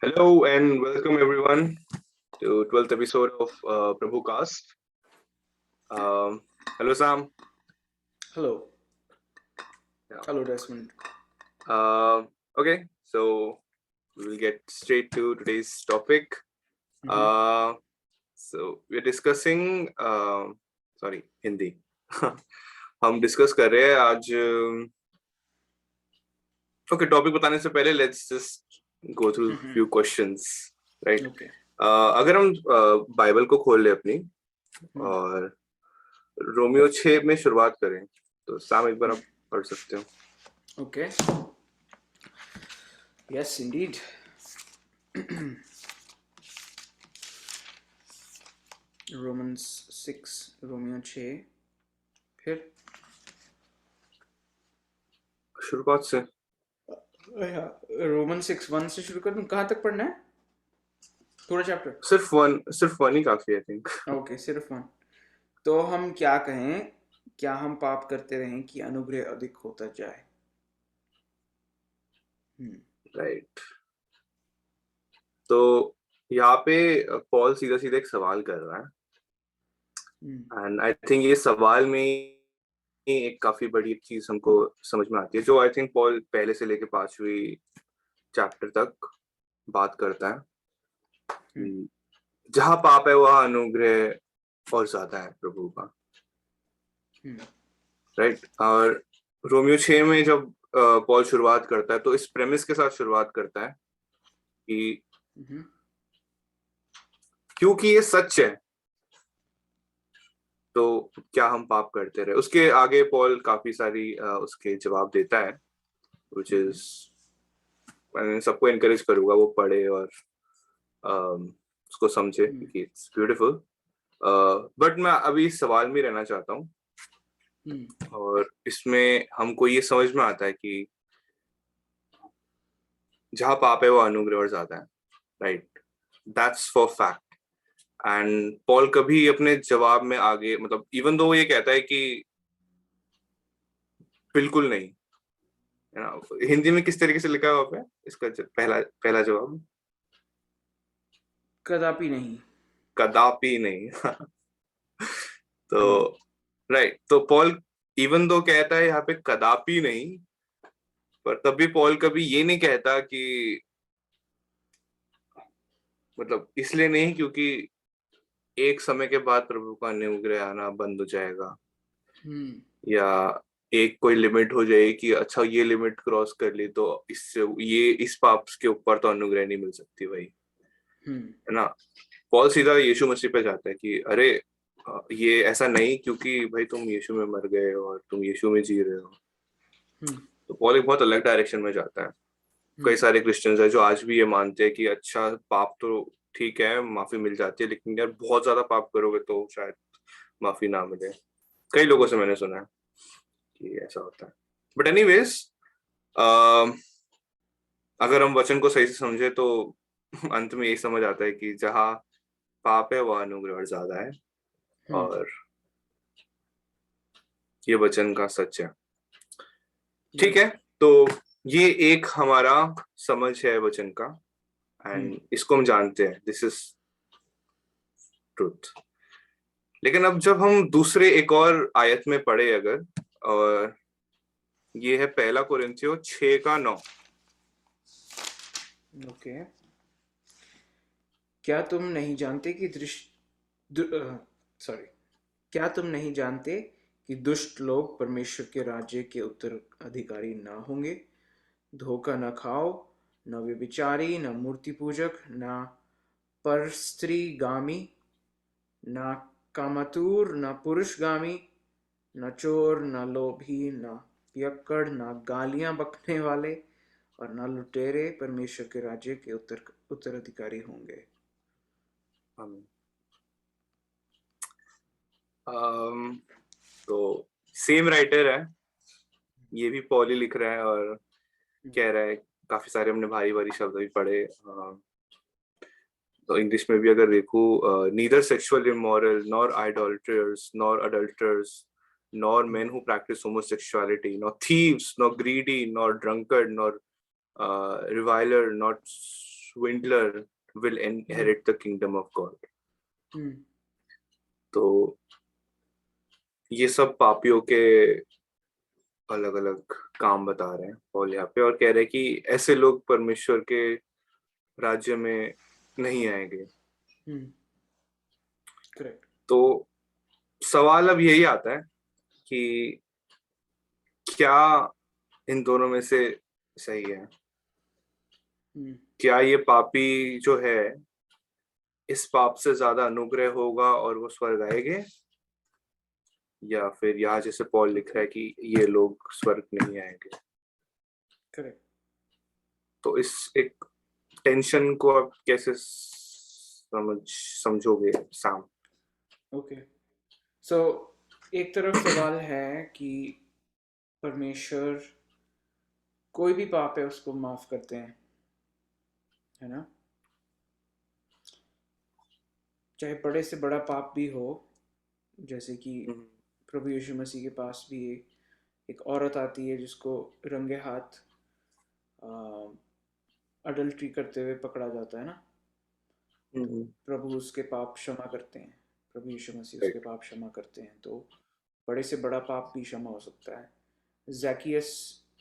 Hello and welcome everyone to 12th episode of Prabhu Cast. Hello Sam. Hello. Yeah. Hello, Desmond. Okay, so we will get straight to today's topic. So we're discussing sorry Hindi. हम discuss कर रहे हैं आज. Okay, topic बताने से पहले let's just go through few questions, right? Okay. अगर हम बाइबल को खोल ले अपनी और रोमियो 6 में शुरुआत करें तो सैम एक बार आप पढ़ सकते हो. Okay. Yes, indeed. Romans 6, Romeo 6. फिर शुरुआत से रोमन 6:1 से शुरू कर दूं. कहाँ तक पढ़ना है? पूरा चैप्टर? सिर्फ वन ही काफी, आई थिंक. ओके, सिर्फ 1. तो हम क्या कहें, क्या हम पाप करते रहें कि अनुग्रह अधिक होता जाए? राइट. तो यहाँ पे पॉल सीधा सीधा एक सवाल कर रहा है एंड आई थिंक ये सवाल में एक काफी बड़ी चीज हमको समझ में आती है जो आई थिंक पॉल पहले से लेके 5वीं चैप्टर तक बात करता है. जहाँ पाप है वहाँ अनुग्रह और ज्यादा है प्रभु का. राइट. और रोमियो 6 में जब पॉल शुरुआत करता है तो इस प्रेमिस के साथ शुरुआत करता है कि क्योंकि ये सच है तो क्या हम पाप करते रहे. उसके आगे पॉल काफी सारी उसके जवाब देता है which is मैं सबको एनकरेज करूंगा वो पढ़े और उसको समझे क्योंकि इट्स ब्यूटीफुल. बट मैं अभी इस सवाल में रहना चाहता हूँ और इसमें हमको ये समझ में आता है कि जहाँ पाप है वो अनुग्रह और ज्यादा है. Right. That's for fact. And Paul कभी अपने जवाब में आगे मतलब इवन दो ये कहता है कि बिल्कुल नहीं. हिंदी में किस तरीके से लिखा है वहां पे इसका पहला जवाब? कदापि नहीं. कदापि नहीं. तो राइट. तो पॉल इवन दो कहता है यहाँ पे कदापि नहीं, पर तब भी पॉल कभी ये नहीं कहता कि मतलब इसलिए नहीं क्योंकि एक समय के बाद प्रभु का अनुग्रह आना बंद हो जाएगा या एक कोई लिमिट हो जाए कि अच्छा ये लिमिट क्रॉस कर ली तो इससे ये इस पाप के ऊपर तो अनुग्रह नहीं मिल सकती भाई, है ना. पॉल सीधा यीशु मसीह पे जाता है कि अरे ये ऐसा नहीं क्योंकि भाई तुम यीशु में मर गए और तुम यीशु में जी रहे हो. तो पॉल एक बहुत अलग डायरेक्शन में जाता है. कई सारे क्रिश्चियंस है जो आज भी ये मानते हैं कि अच्छा पाप तो ठीक है माफी मिल जाती है लेकिन यार बहुत ज्यादा पाप करोगे तो शायद माफी ना मिले. कई लोगों से मैंने सुना है कि ऐसा होता है. बट एनीवेज अगर हम वचन को सही से समझे तो अंत में यही समझ आता है कि जहाँ पाप है वह अनुग्रह और ज्यादा है और ये वचन का सच है. ठीक है. तो ये एक हमारा समझ है वचन का एंड इसको हम जानते हैं. This is truth. लेकिन अब जब हम दूसरे एक और आयत में पढ़े अगर, और ये है 1 कोरिन्थियों 6:9. ओके. क्या तुम नहीं जानते कि क्या तुम नहीं जानते कि दुष्ट लोग परमेश्वर के राज्य के उत्तराधिकारी ना होंगे? धोखा न खाओ, न व्यभिचारी, न मूर्ति पूजक, न परस्त्रीगामी, न कामातुर, न पुरुषगामी, न चोर, न लोभी, न पियक्कड़, न गालियां बकने वाले और न लुटेरे परमेश्वर के राज्य के उत्तराधिकारी होंगे. तो सेम राइटर है, ये भी पॉल ही लिख रहा है और कह रहा है. काफी सारे हमने भारी भारी शब्द भी पढ़े. तो इंग्लिश में भी अगर देखो, neither sexual immoral nor idolaters nor adulterers nor men who practice homosexuality, nor thieves, nor greedy, nor drunkard, nor reviler, not swindler will inherit the kingdom of God. तो ये सब पापियों के अलग अलग काम बता रहे हैं पॉल यहाँ पे, और कह रहे हैं कि ऐसे लोग परमेश्वर के राज्य में नहीं आएंगे। करेक्ट। तो सवाल अब यही आता है कि क्या इन दोनों में से सही है? क्या ये पापी जो है इस पाप से ज्यादा अनुग्रह होगा और वो स्वर्ग आएंगे, या फिर यहाँ जैसे पॉल लिख रहा है कि ये लोग स्वर्ग नहीं आएंगे? करेक्ट। तो इस एक टेंशन को आप कैसे समझोगे सैम? ओके, सो एक तरफ सवाल है कि परमेश्वर कोई भी पाप है उसको माफ करते हैं, है ना, चाहे बड़े से बड़ा पाप भी हो। जैसे कि प्रभु यीशु मसीह के पास भी एक औरत आती है जिसको रंगे हाथ अडल्ट्री करते हुए पकड़ा जाता है ना, तो प्रभु उसके पाप क्षमा करते हैं, प्रभु यीशु मसीह उसके पाप क्षमा करते हैं। तो बड़े से बड़ा पाप भी क्षमा हो सकता है। ज़ैकियस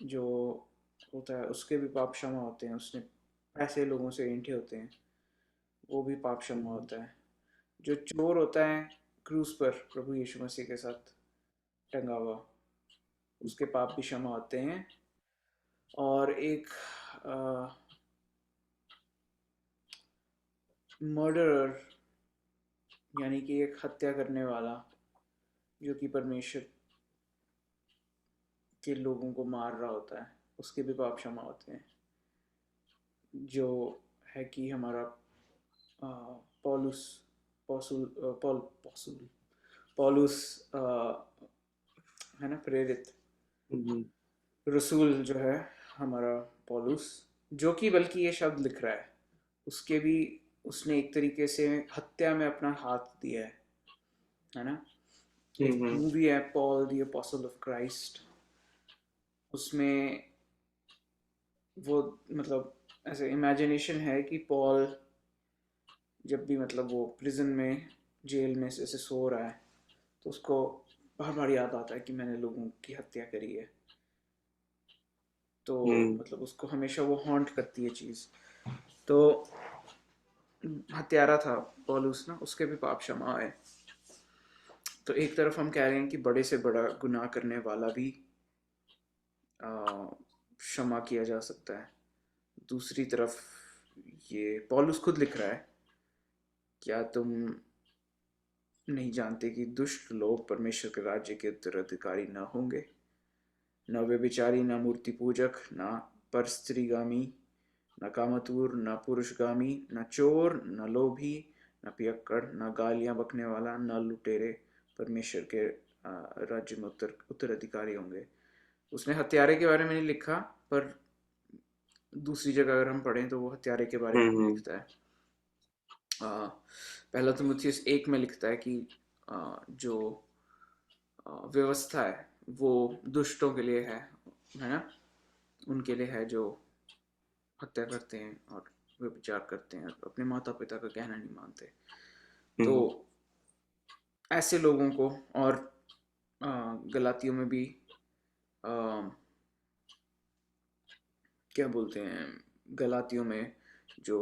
जो होता है उसके भी पाप क्षमा होते हैं, उसने ऐसे लोगों से ऐंठे होते हैं, वो भी पाप क्षमा होता है। जो चोर होता है क्रूस पर प्रभु यीशु मसीह के साथ टंगा हुआ, उसके पाप भी क्षमा होते हैं। और एक मर्डरर यानी कि एक हत्या करने वाला जो कि परमेश्वर के लोगों को मार रहा होता है, उसके भी पाप क्षमा होते हैं। जो है कि हमारा पौलुस पौलुस है ना, प्रेरित रसूल जो है हमारा पौलुस, जो कि बल्कि ये शब्द लिख रहा है, उसके भी उसने एक तरीके से हत्या में अपना हाथ दिया है ना। एक मूवी है Paul the apostle of Christ, उसमें वो मतलब ऐसे इमेजिनेशन है कि पॉल जब भी मतलब वो प्रिजन में जेल में से सो रहा है तो उसको बार बार याद आता है कि मैंने लोगों की हत्या करी है। तो मतलब उसको हमेशा वो हॉन्ट करती है चीज़। तो हत्यारा था पौलुस ना, उसके भी पाप क्षमा है। तो एक तरफ हम कह रहे हैं कि बड़े से बड़ा गुनाह करने वाला भी क्षमा किया जा सकता है। दूसरी तरफ ये पौलुस खुद लिख रहा है, क्या तुम नहीं जानते कि दुष्ट लोग परमेश्वर के राज्य के उत्तराधिकारी न होंगे? न व्यभिचारी, न मूर्ति पूजक, न परस्त्रीगामी, न कामतुर, न पुरुषगामी, न चोर, न लोभी, न पियक्कड़, न गालियां बकने वाला, न लुटेरे परमेश्वर के राज्य में उत्तराधिकारी होंगे। उसने हत्यारे के बारे में नहीं लिखा, पर दूसरी जगह अगर हम पढ़ें तो वो हत्यारे के बारे में भी लिखता है। पहला तिमुथियुस 1 में लिखता है कि जो व्यवस्था है वो दुष्टों के लिए है ना, उनके लिए है जो हत्या करते हैं और व्यभिचार करते हैं और अपने माता पिता का कहना नहीं मानते। तो ऐसे लोगों को, और गलातियों में भी क्या बोलते हैं, गलातियों में जो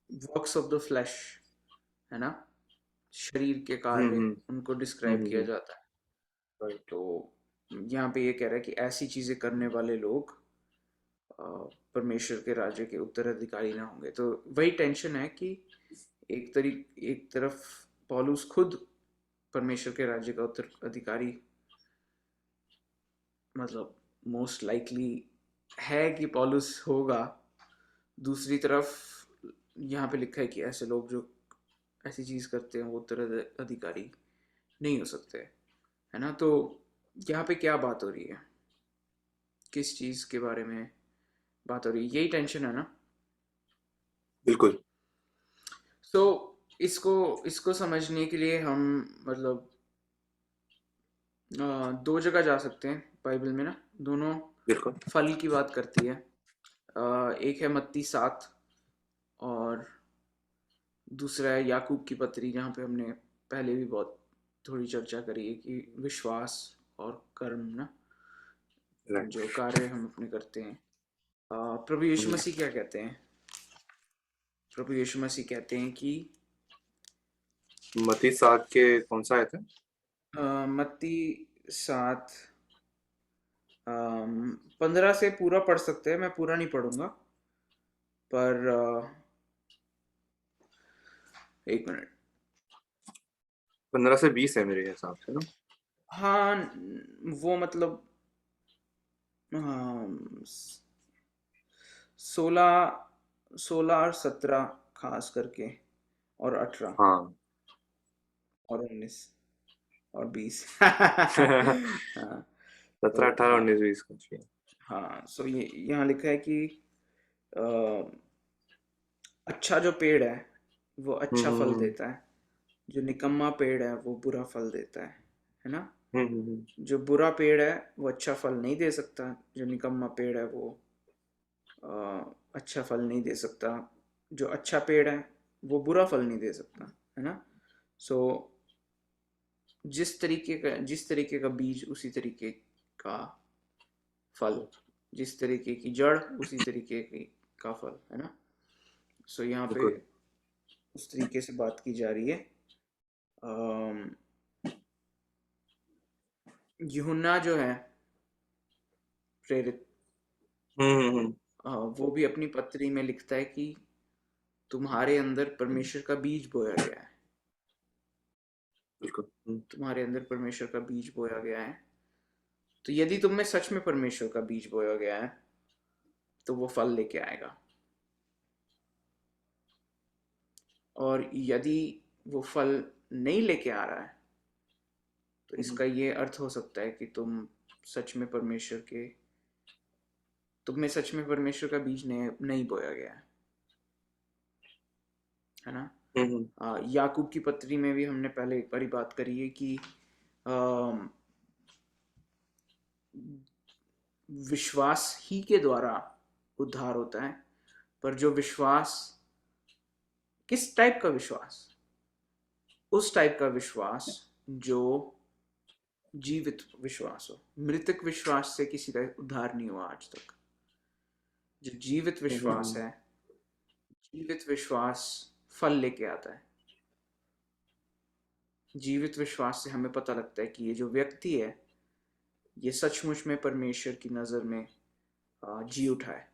वर्क्स ऑफ द फ्लैश है ना, शरीर के कार्य, उनको डिस्क्राइब किया जाता है। तो यहाँ पे ये कह रहा है कि ऐसी चीजें करने वाले लोग परमेश्वर के राज्य के उत्तराधिकारी ना होंगे। तो वही टेंशन है कि एक तरफ पौलुस खुद परमेश्वर के राज्य का उत्तराधिकारी मतलब मोस्ट लाइकली है कि पौलुस होगा। दूसरी तरफ यहाँ पे लिखा है कि ऐसे लोग जो ऐसी चीज करते हैं वो उत्तराधिकारी नहीं हो सकते, है ना। तो यहाँ पे क्या बात हो रही है, किस चीज के बारे में बात हो रही है, यही टेंशन है ना। बिल्कुल। तो इसको समझने के लिए हम मतलब दो जगह जा सकते हैं बाइबल में ना, दोनों बिल्कुल। फल की बात करती है। एक है मत्ती 7 और दूसरा है याकूब की पत्री, जहाँ पे हमने पहले भी बहुत थोड़ी चर्चा करी है कि विश्वास और कर्म ना, राइट। जो कार्य हम अपने करते हैं। प्रभु यीशु मसीह क्या कहते हैं? प्रभु यीशु मसीह कहते हैं कि मत्ती 7 के कौन सा आयत है? मत्ती 7 15 से पूरा पढ़ सकते हैं, मैं पूरा नहीं पढ़ूंगा, पर एक मिनट। 15 से 20 है मेरे हिसाब से ना। हाँ, वो मतलब 16 और 17 खास करके, और 18 हाँ। और 19 और 20। हाँ, 17, तो 18, हाँ, 19, 20 कुछ भी। हाँ, सो ये यहाँ लिखा है कि अ, अच्छा जो पेड़ है वो अच्छा फल हम्म। देता है, जो निकम्मा पेड़ है वो बुरा फल देता है ना? हम्म। जो बुरा पेड़ है वो अच्छा फल नहीं दे सकता, जो निकम्मा पेड़ है वो अच्छा फल नहीं दे सकता, जो अच्छा पेड़ है वो बुरा फल नहीं दे सकता, है ना? सो जिस तरीके का बीज उसी तरीके का फल, जिस तरीके की जड़ उसी तरीके की का फल, है ना? सो यहाँ पे बिल्कुल। उस तरीके से बात की जा रही है। अम, यूहन्ना जो है प्रेरित, हम्म। वो भी अपनी पत्री में लिखता है कि तुम्हारे अंदर परमेश्वर का बीज बोया गया है, बिल्कुल। तुम्हारे अंदर परमेश्वर का बीज बोया गया है। तो यदि तुम में सच में परमेश्वर का बीज बोया गया है तो वो फल लेके आएगा, और यदि वो फल नहीं लेके आ रहा है तो इसका ये अर्थ हो सकता है कि सच में परमेश्वर के तुम में सच में परमेश्वर का बीज नहीं बोया गया है ना? हम्म। याकूब की पत्री में भी हमने पहले एक बारी बात करी है कि अम, विश्वास ही के द्वारा उद्धार होता है, पर जो विश्वास, किस टाइप का विश्वास? उस टाइप का विश्वास जो जीवित विश्वास हो। मृतक विश्वास से किसी का उद्धार नहीं हुआ आज तक। जो जीवित विश्वास है, जीवित विश्वास फल लेके आता है। जीवित विश्वास से हमें पता लगता है कि ये जो व्यक्ति है ये सचमुच में परमेश्वर की नज़र में जी उठा है,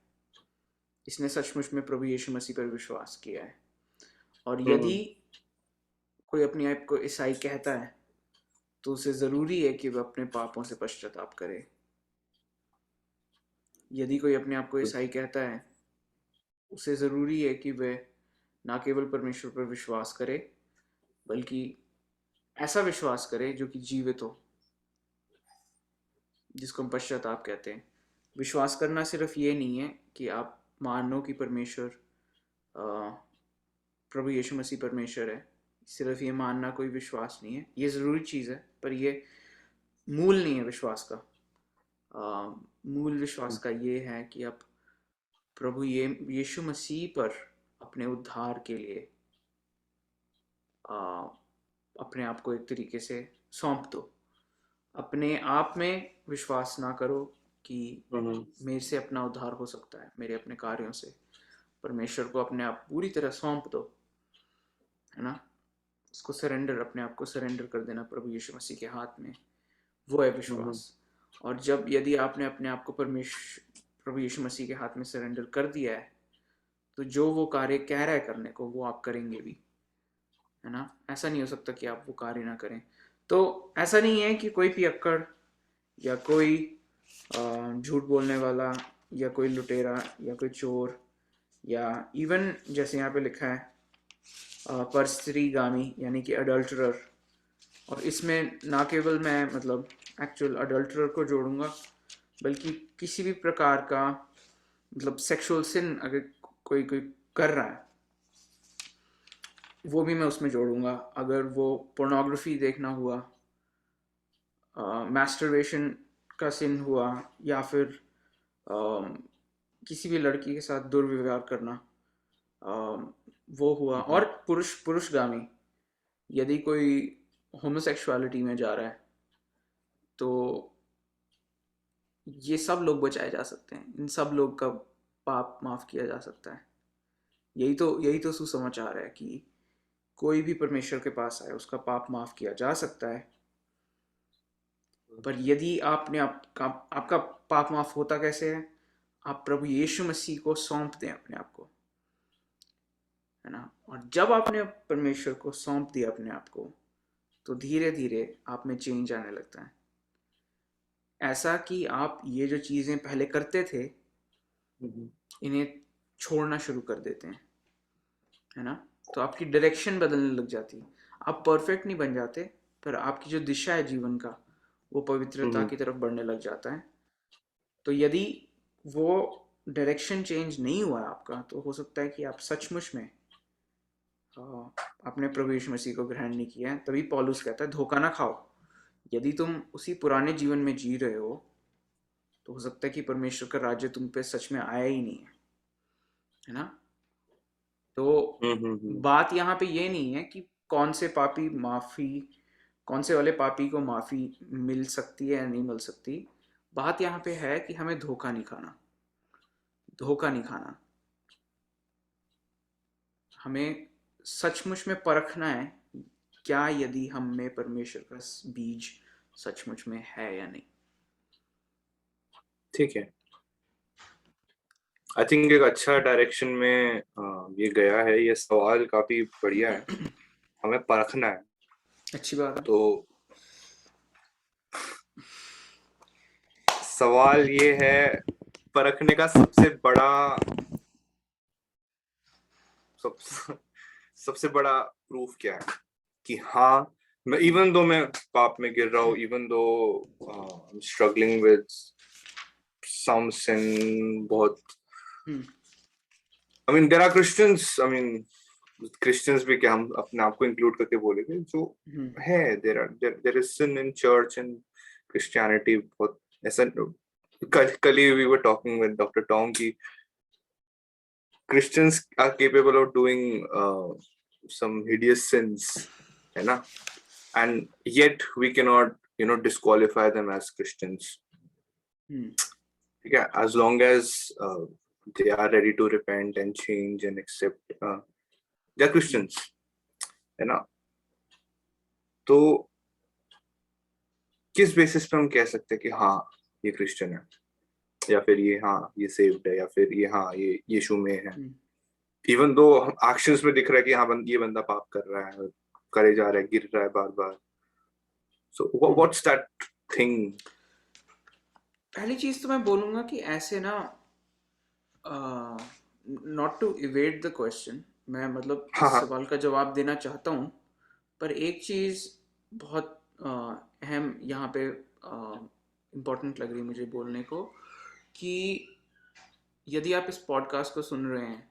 इसने सचमुच में प्रभु यीशु मसीह पर विश्वास किया है। और यदि कोई अपने आप को ईसाई कहता है तो उसे ज़रूरी है कि वह अपने पापों से पश्चाताप करे। यदि कोई अपने आप को ईसाई कहता है उसे ज़रूरी है कि वह ना केवल परमेश्वर पर विश्वास करे, बल्कि ऐसा विश्वास करे जो कि जीवित हो, जिसको हम पश्चाताप कहते हैं। विश्वास करना सिर्फ ये नहीं है कि आप मानो कि परमेश्वर प्रभु यीशु मसीह परमेश्वर है। सिर्फ ये मानना कोई विश्वास नहीं है, ये ज़रूरी चीज़ है, पर ये मूल नहीं है विश्वास का। मूल विश्वास का ये है कि आप प्रभु यीशु मसीह पर अपने उद्धार के लिए अपने आप को एक तरीके से सौंप दो। अपने आप में विश्वास ना करो कि मेरे से अपना उद्धार हो सकता है मेरे अपने कार्यों से। परमेश्वर को अपने आप पूरी तरह सौंप दो, है ना? उसको सरेंडर, अपने आप को सरेंडर कर देना प्रभु यीशु मसीह के हाथ में, वो है विश्वास। और जब यदि आपने अपने आप को प्रभु यीशु मसीह के हाथ में सरेंडर कर दिया है तो जो वो कार्य कह रहा है करने को वो आप करेंगे भी, है ना? ऐसा नहीं हो सकता कि आप वो कार्य ना करें। तो ऐसा नहीं है कि कोई पियक्कड़ या कोई झूठ बोलने वाला या कोई लुटेरा या कोई चोर, या इवन जैसे यहाँ पे लिखा है परस्त्रीगामी यानी कि अडल्टरर, और इसमें ना केवल मैं मतलब एक्चुअल अडल्टरर को जोड़ूंगा, बल्कि किसी भी प्रकार का मतलब सेक्सुअल सिन अगर कोई कोई कर रहा है वो भी मैं उसमें जोड़ूंगा। अगर वो पोर्नोग्राफी देखना हुआ, मैस्टरबेशन का सिन हुआ, या फिर किसी भी लड़की के साथ दुर्व्यवहार करना, वो हुआ। और पुरुषगामी, यदि कोई होमोसेक्सुअलिटी में जा रहा है तो ये सब लोग बचाए जा सकते हैं, इन सब लोग का पाप माफ किया जा सकता है। यही तो सुसमाचार है कि कोई भी परमेश्वर के पास आए उसका पाप माफ किया जा सकता है। पर यदि आपका पाप माफ होता कैसे है? आप प्रभु यीशु मसीह को सौंप दें अपने आप को, है ना। और जब आपने परमेश्वर को सौंप दिया अपने आप को, तो धीरे धीरे आप में चेंज आने लगता है। ऐसा कि आप ये जो चीजें पहले करते थे इन्हें छोड़ना शुरू कर देते हैं, है ना। तो आपकी डायरेक्शन बदलने लग जाती है। आप परफेक्ट नहीं बन जाते, पर आपकी जो दिशा है जीवन का, वो पवित्रता की तरफ बढ़ने लग जाता है। तो यदि वो डायरेक्शन चेंज नहीं हुआ आपका, तो हो सकता है कि आप सचमुच में आपने प्रभु यीशु मसीह को ग्रहण नहीं किया है। तभी पौलुस कहता है धोखा ना खाओ। यदि तुम उसी पुराने जीवन में जी रहे हो, तो हो सकता है कि परमेश्वर का राज्य तुम पे सच में आया ही नहीं है ना। तो बात यहाँ पे ये नहीं है कि कौन से वाले पापी को माफी मिल सकती है या नहीं मिल सकती। बात यहाँ पे है कि हमें धोखा नहीं खाना। हमें सचमुच में परखना है क्या यदि हम में परमेश्वर का बीज सचमुच में है या नहीं। ठीक है, आई थिंक एक अच्छा डायरेक्शन में ये गया है। ये सवाल काफी बढ़िया है, हमें परखना है। अच्छी बात है। तो सवाल ये है, परखने का सबसे बड़ा प्रूफ क्या है कि हाँ, मैं इवन दो मैं पाप में गिर रहा हूँ, even though struggling with some sin, बहुत I mean there are Christians भी, क्या हम अपने आप को इंक्लूड करके बोलेंगे, जो है there is sin in church and Christianity. बहुत ऐसा, कल ही we were talking with doctor Tom की Christians are capable of doing some hideous sins, है ना, and yet we cannot, disqualify them as Christians. ठीक है, as long as they are ready to repent and change and accept, they are Christians, है ना। तो किस basis पे हम कह सकते हैं कि हाँ ये क्रिश्चियन है, या फिर ये हाँ ये सेव्ड है, या फिर ये हाँ ये यीशु में है, इवन दो एक्शंस में दिख रहा है कि हाँ ये बंदा पाप कर रहा है, करे जा रहा है, गिर रहा है बार बार। So what's that thing? पहली चीज तो मैं बोलूंगा कि ऐसे ना, not to evade the question, मैं मतलब इस सवाल का जवाब देना चाहता हूँ, पर एक चीज बहुत अहम यहाँ पे इम्पोर्टेंट लग रही मुझे बोलने को, कि यदि आप इस पॉडकास्ट को सुन रहे हैं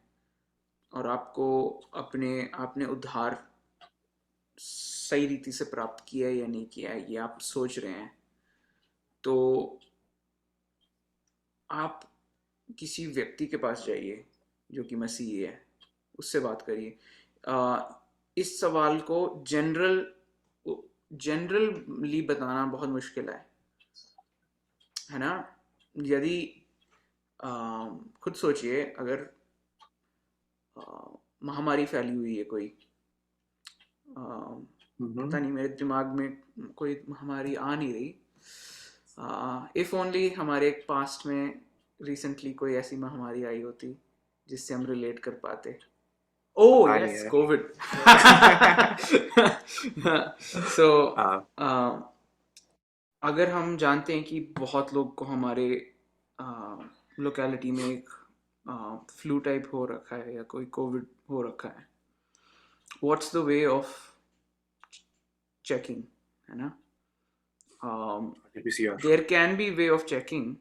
और आपने उद्धार सही रीति से प्राप्त किया है या नहीं किया है, ये आप सोच रहे हैं, तो आप किसी व्यक्ति के पास जाइए जो कि मसीही है, उससे बात करिए। इस सवाल को जनरली बताना बहुत मुश्किल है ना। यदि खुद सोचिए, अगर महामारी फैली हुई है कोई, पता नहीं, मेरे दिमाग में कोई महामारी आ नहीं रही। इफ ओनली हमारे पास्ट में रिसेंटली कोई ऐसी महामारी आई होती जिससे हम रिलेट कर पाते। Oh yes, Covid. सो अगर हम जानते हैं कि बहुत लोग को हमारे लोकेलिटी में एक फ्लू टाइप हो रखा है या कोई कोविड हो रखा है, what's the way of checking, है ना। There can be way of checking,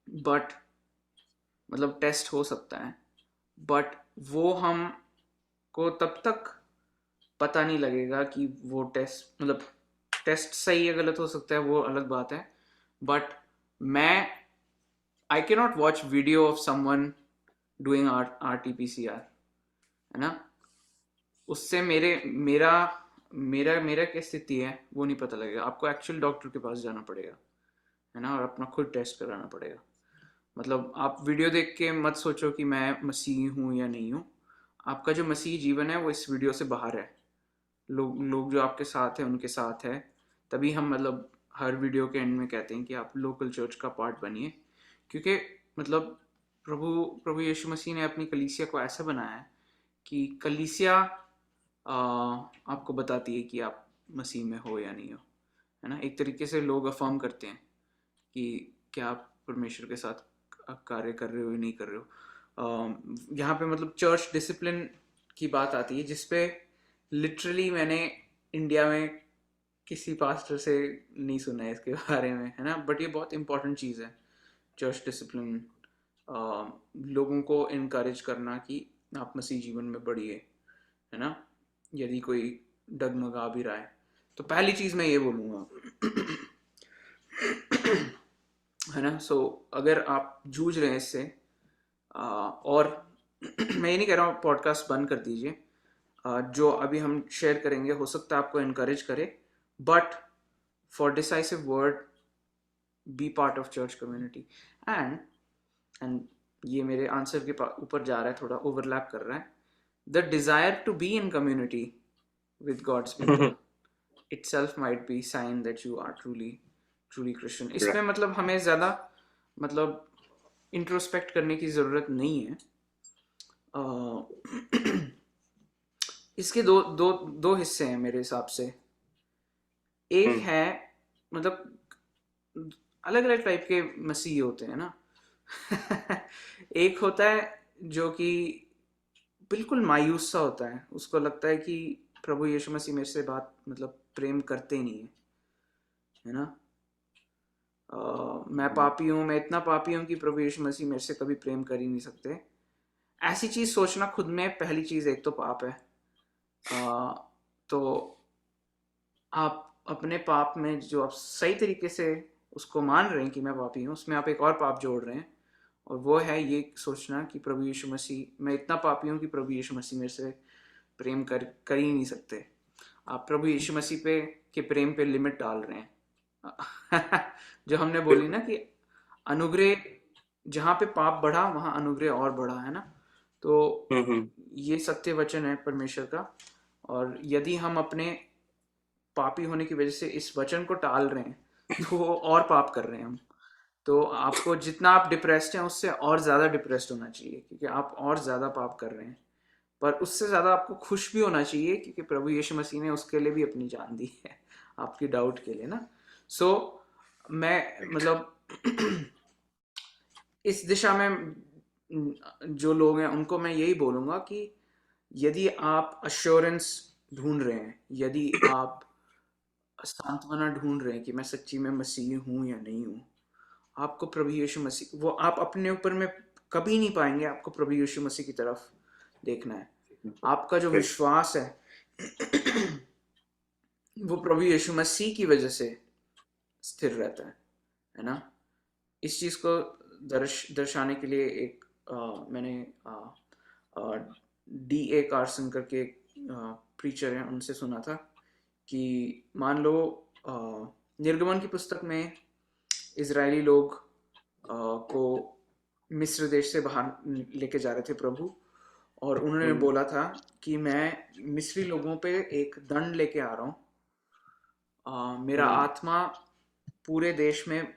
but मतलब टेस्ट हो सकता है, बट वो हम को तब तक पता नहीं लगेगा कि वो टेस्ट सही या गलत हो सकता है, वो अलग बात है। बट मैं I cannot watch video of someone doing RT-PCR, है ना, उससे मेरा मेरा मेरा क्या स्थिति है वो नहीं पता लगेगा। आपको एक्चुअल डॉक्टर के पास जाना पड़ेगा, है ना, और अपना खुद टेस्ट कराना पड़ेगा। मतलब आप वीडियो देख के मत सोचो कि मैं मसीह हूँ या नहीं हूँ। आपका जो मसीह जीवन है वो इस वीडियो से बाहर है। लोग जो आपके साथ हैं उनके साथ है। तभी हम मतलब हर वीडियो के एंड में कहते हैं कि आप लोकल चर्च का पार्ट बनिए, क्योंकि मतलब प्रभु प्रभु यीशु मसीह ने अपनी कलीसिया को ऐसा बनाया है कि कलीसिया आपको बताती है कि आप मसीह में हो या नहीं हो, है ना। एक तरीके से लोग अफर्म करते हैं कि क्या आप परमेश्वर के साथ कार्य कर रहे हो या नहीं कर रहे हो। यहाँ पे मतलब चर्च डिसिप्लिन की बात आती है, जिसपे लिटरली मैंने इंडिया में किसी पास्टर से नहीं सुना है इसके बारे में, है ना। बट ये बहुत इंपॉर्टेंट चीज़ है, चर्च डिसिप्लिन, लोगों को इनकरेज करना कि आप मसीह जीवन में बढ़िए, है ना, यदि कोई डगमगा भी रहा है। तो पहली चीज़ मैं ये बोलूँगा, है ना। सो अगर आप जूझ रहे हैं इससे, और मैं ये नहीं कह रहा हूँ पॉडकास्ट बंद कर दीजिए, जो अभी हम शेयर करेंगे हो सकता है आपको इनकरेज करे, but for decisive word be part of church community. And ये मेरे आंसर के ऊपर जा रहा है, थोड़ा ओवरलैप कर रहा है। The desire to be in community with God's people itself might be sign that you are truly Christian। इसमें मतलब हमें ज़्यादा मतलब इंट्रोस्पेक्ट करने की ज़रूरत नहीं है। इसके दो दो दो हिस्से हैं मेरे हिसाब से। एक है मतलब अलग अलग टाइप के मसीह होते हैं ना। एक होता है जो कि बिल्कुल मायूस सा होता है, उसको लगता है कि प्रभु यीशु मसीह मेरे से बात मतलब प्रेम करते ही नहीं है ना। मैं पापी हूँ, मैं इतना पापी हूँ कि प्रभु यीशु मसीह मेरे से कभी प्रेम कर ही नहीं सकते। ऐसी चीज़ सोचना खुद में पहली चीज़ एक तो पाप है। तो आप अपने पाप में जो आप सही तरीके से उसको मान रहे हैं कि मैं पापी हूँ, उसमें आप एक और पाप जोड़ रहे हैं, और वो है ये सोचना कि प्रभु यीशु मसीह, मैं इतना पापी हूँ कि प्रभु यीशु मसीह मेरे से प्रेम कर ही नहीं सकते। आप प्रभु यीशु मसीह पे के प्रेम पे लिमिट डाल रहे हैं। जो हमने बोली ना कि अनुग्रह, जहाँ पे पाप बढ़ा वहाँ अनुग्रह और बढ़ा, है ना। तो ये सत्य वचन है परमेश्वर का, और यदि हम अपने पापी होने की वजह से इस वचन को टाल रहे हैं तो और पाप कर रहे हैं हम। तो आपको जितना आप डिप्रेस्ड हैं उससे और ज़्यादा डिप्रेस्ड होना चाहिए, क्योंकि आप और ज़्यादा पाप कर रहे हैं। पर उससे ज़्यादा आपको खुश भी होना चाहिए, क्योंकि प्रभु यीशु मसीह ने उसके लिए भी अपनी जान दी है, आपकी डाउट के लिए ना। सो मैं मतलब इस दिशा में जो लोग हैं उनको मैं यही बोलूँगा कि यदि आप अश्योरेंस ढूंढ रहे हैं, यदि आप सांत्वना ढूंढ रहे हैं कि मैं सच्ची में मसीह हूँ या नहीं हूँ, आपको प्रभु यीशु मसीह, वो आप अपने ऊपर में कभी नहीं पाएंगे। आपको प्रभु यीशु मसीह की तरफ देखना है। आपका जो विश्वास है वो प्रभु यीशु मसीह की वजह से स्थिर रहता है ना। इस चीज़ को दर्शाने के लिए एक मैंने D.A. कार्सन करके एक प्रीचर हैं, उनसे सुना था कि मान लो निर्गमन की पुस्तक में इजरायली लोग को मिस्र देश से बाहर लेके जा रहे थे प्रभु, और उन्होंने बोला था कि मैं मिस्री लोगों पे एक दंड लेके आ रहा हूँ, मेरा आत्मा पूरे देश में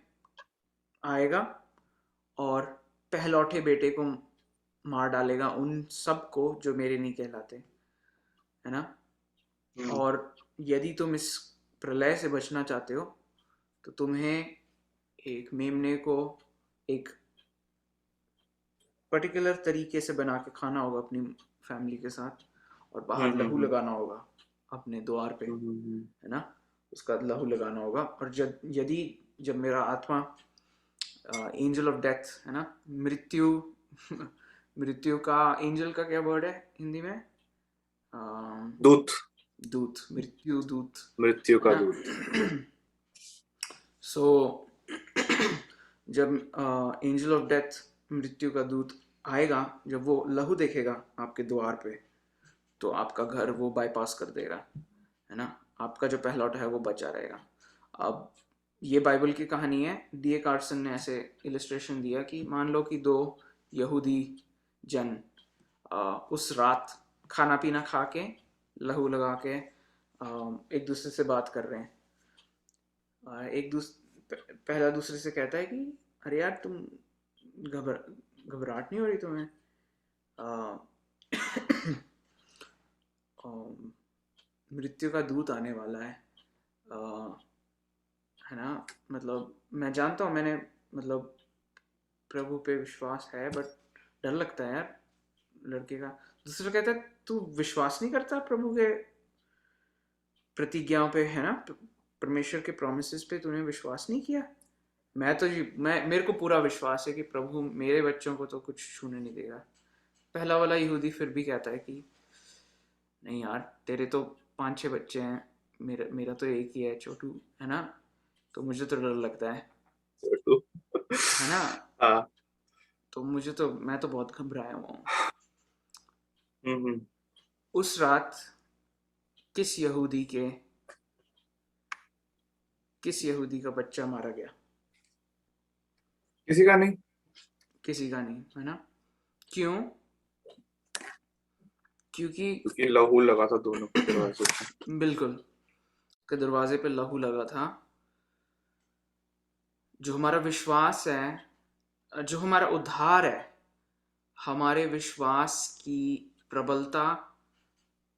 आएगा और पहलौठे बेटे को मार डालेगा, उन सबको जो मेरे नहीं कहलाते, है ना। और यदि तुम इस प्रलय से बचना चाहते हो तो तुम्हें एक मेमने को एक पर्टिकुलर तरीके से बना के खाना होगा अपनी फैमिली के साथ, और बाहर लहू लगाना होगा अपने द्वार पे, है ना। उसका लहू लगाना होगा। और जब मेरा आत्मा एंजल ऑफ डेथ, है ना, मृत्यु का एंजल का क्या वर्ड है हिंदी में? दूत, मृत्यु का दूत। सो जब एंजल ऑफ डेथ, मृत्यु का दूत आएगा, जब वो लहू देखेगा आपके द्वार पे, तो आपका घर वो बाईपास कर देगा, है ना। आपका जो पहलौठा है वो बचा रहेगा। अब ये बाइबल की कहानी है। डी.ए. कार्सन ने ऐसे इलिस्ट्रेशन दिया कि मान लो कि दो यहूदी जन उस रात खाना पीना खा के, लहू लगा के एक दूसरे से बात कर रहे हैं। पहला दूसरे से कहता है कि अरे यार, तुम घबराहट नहीं हो रही तुम्हें? मृत्यु का दूत आने वाला है ना। मतलब मैं जानता हूँ, मैंने मतलब प्रभु पे विश्वास है, बट डर लगता है यार लड़के का। दूसरा कहता है तू विश्वास नहीं करता प्रभु के प्रतिज्ञाओं पे, है ना, परमेश्वर के प्रोमिसेस पे तूने विश्वास नहीं किया? मेरे को पूरा विश्वास है कि प्रभु मेरे बच्चों को तो कुछ छूने नहीं देगा। पहला वाला यहूदी फिर भी कहता है कि नहीं यार, तेरे तो 5-6 बच्चे हैं, मेरा तो एक ही है, छोटू, है ना, तो मुझे तो डर लगता है ना। हाँ। तो मैं तो बहुत घबराया हुआ हूँ। हम्म। उस रात किस यहूदी का बच्चा मारा गया? किसी का नहीं। किसी का नहीं, है ना। क्यों? क्योंकि लहू लगा था दोनों के दरवाजे पे। बिल्कुल, के दरवाजे पे लहू लगा था। जो हमारा विश्वास है, जो हमारा उद्धार है, हमारे विश्वास की प्रबलता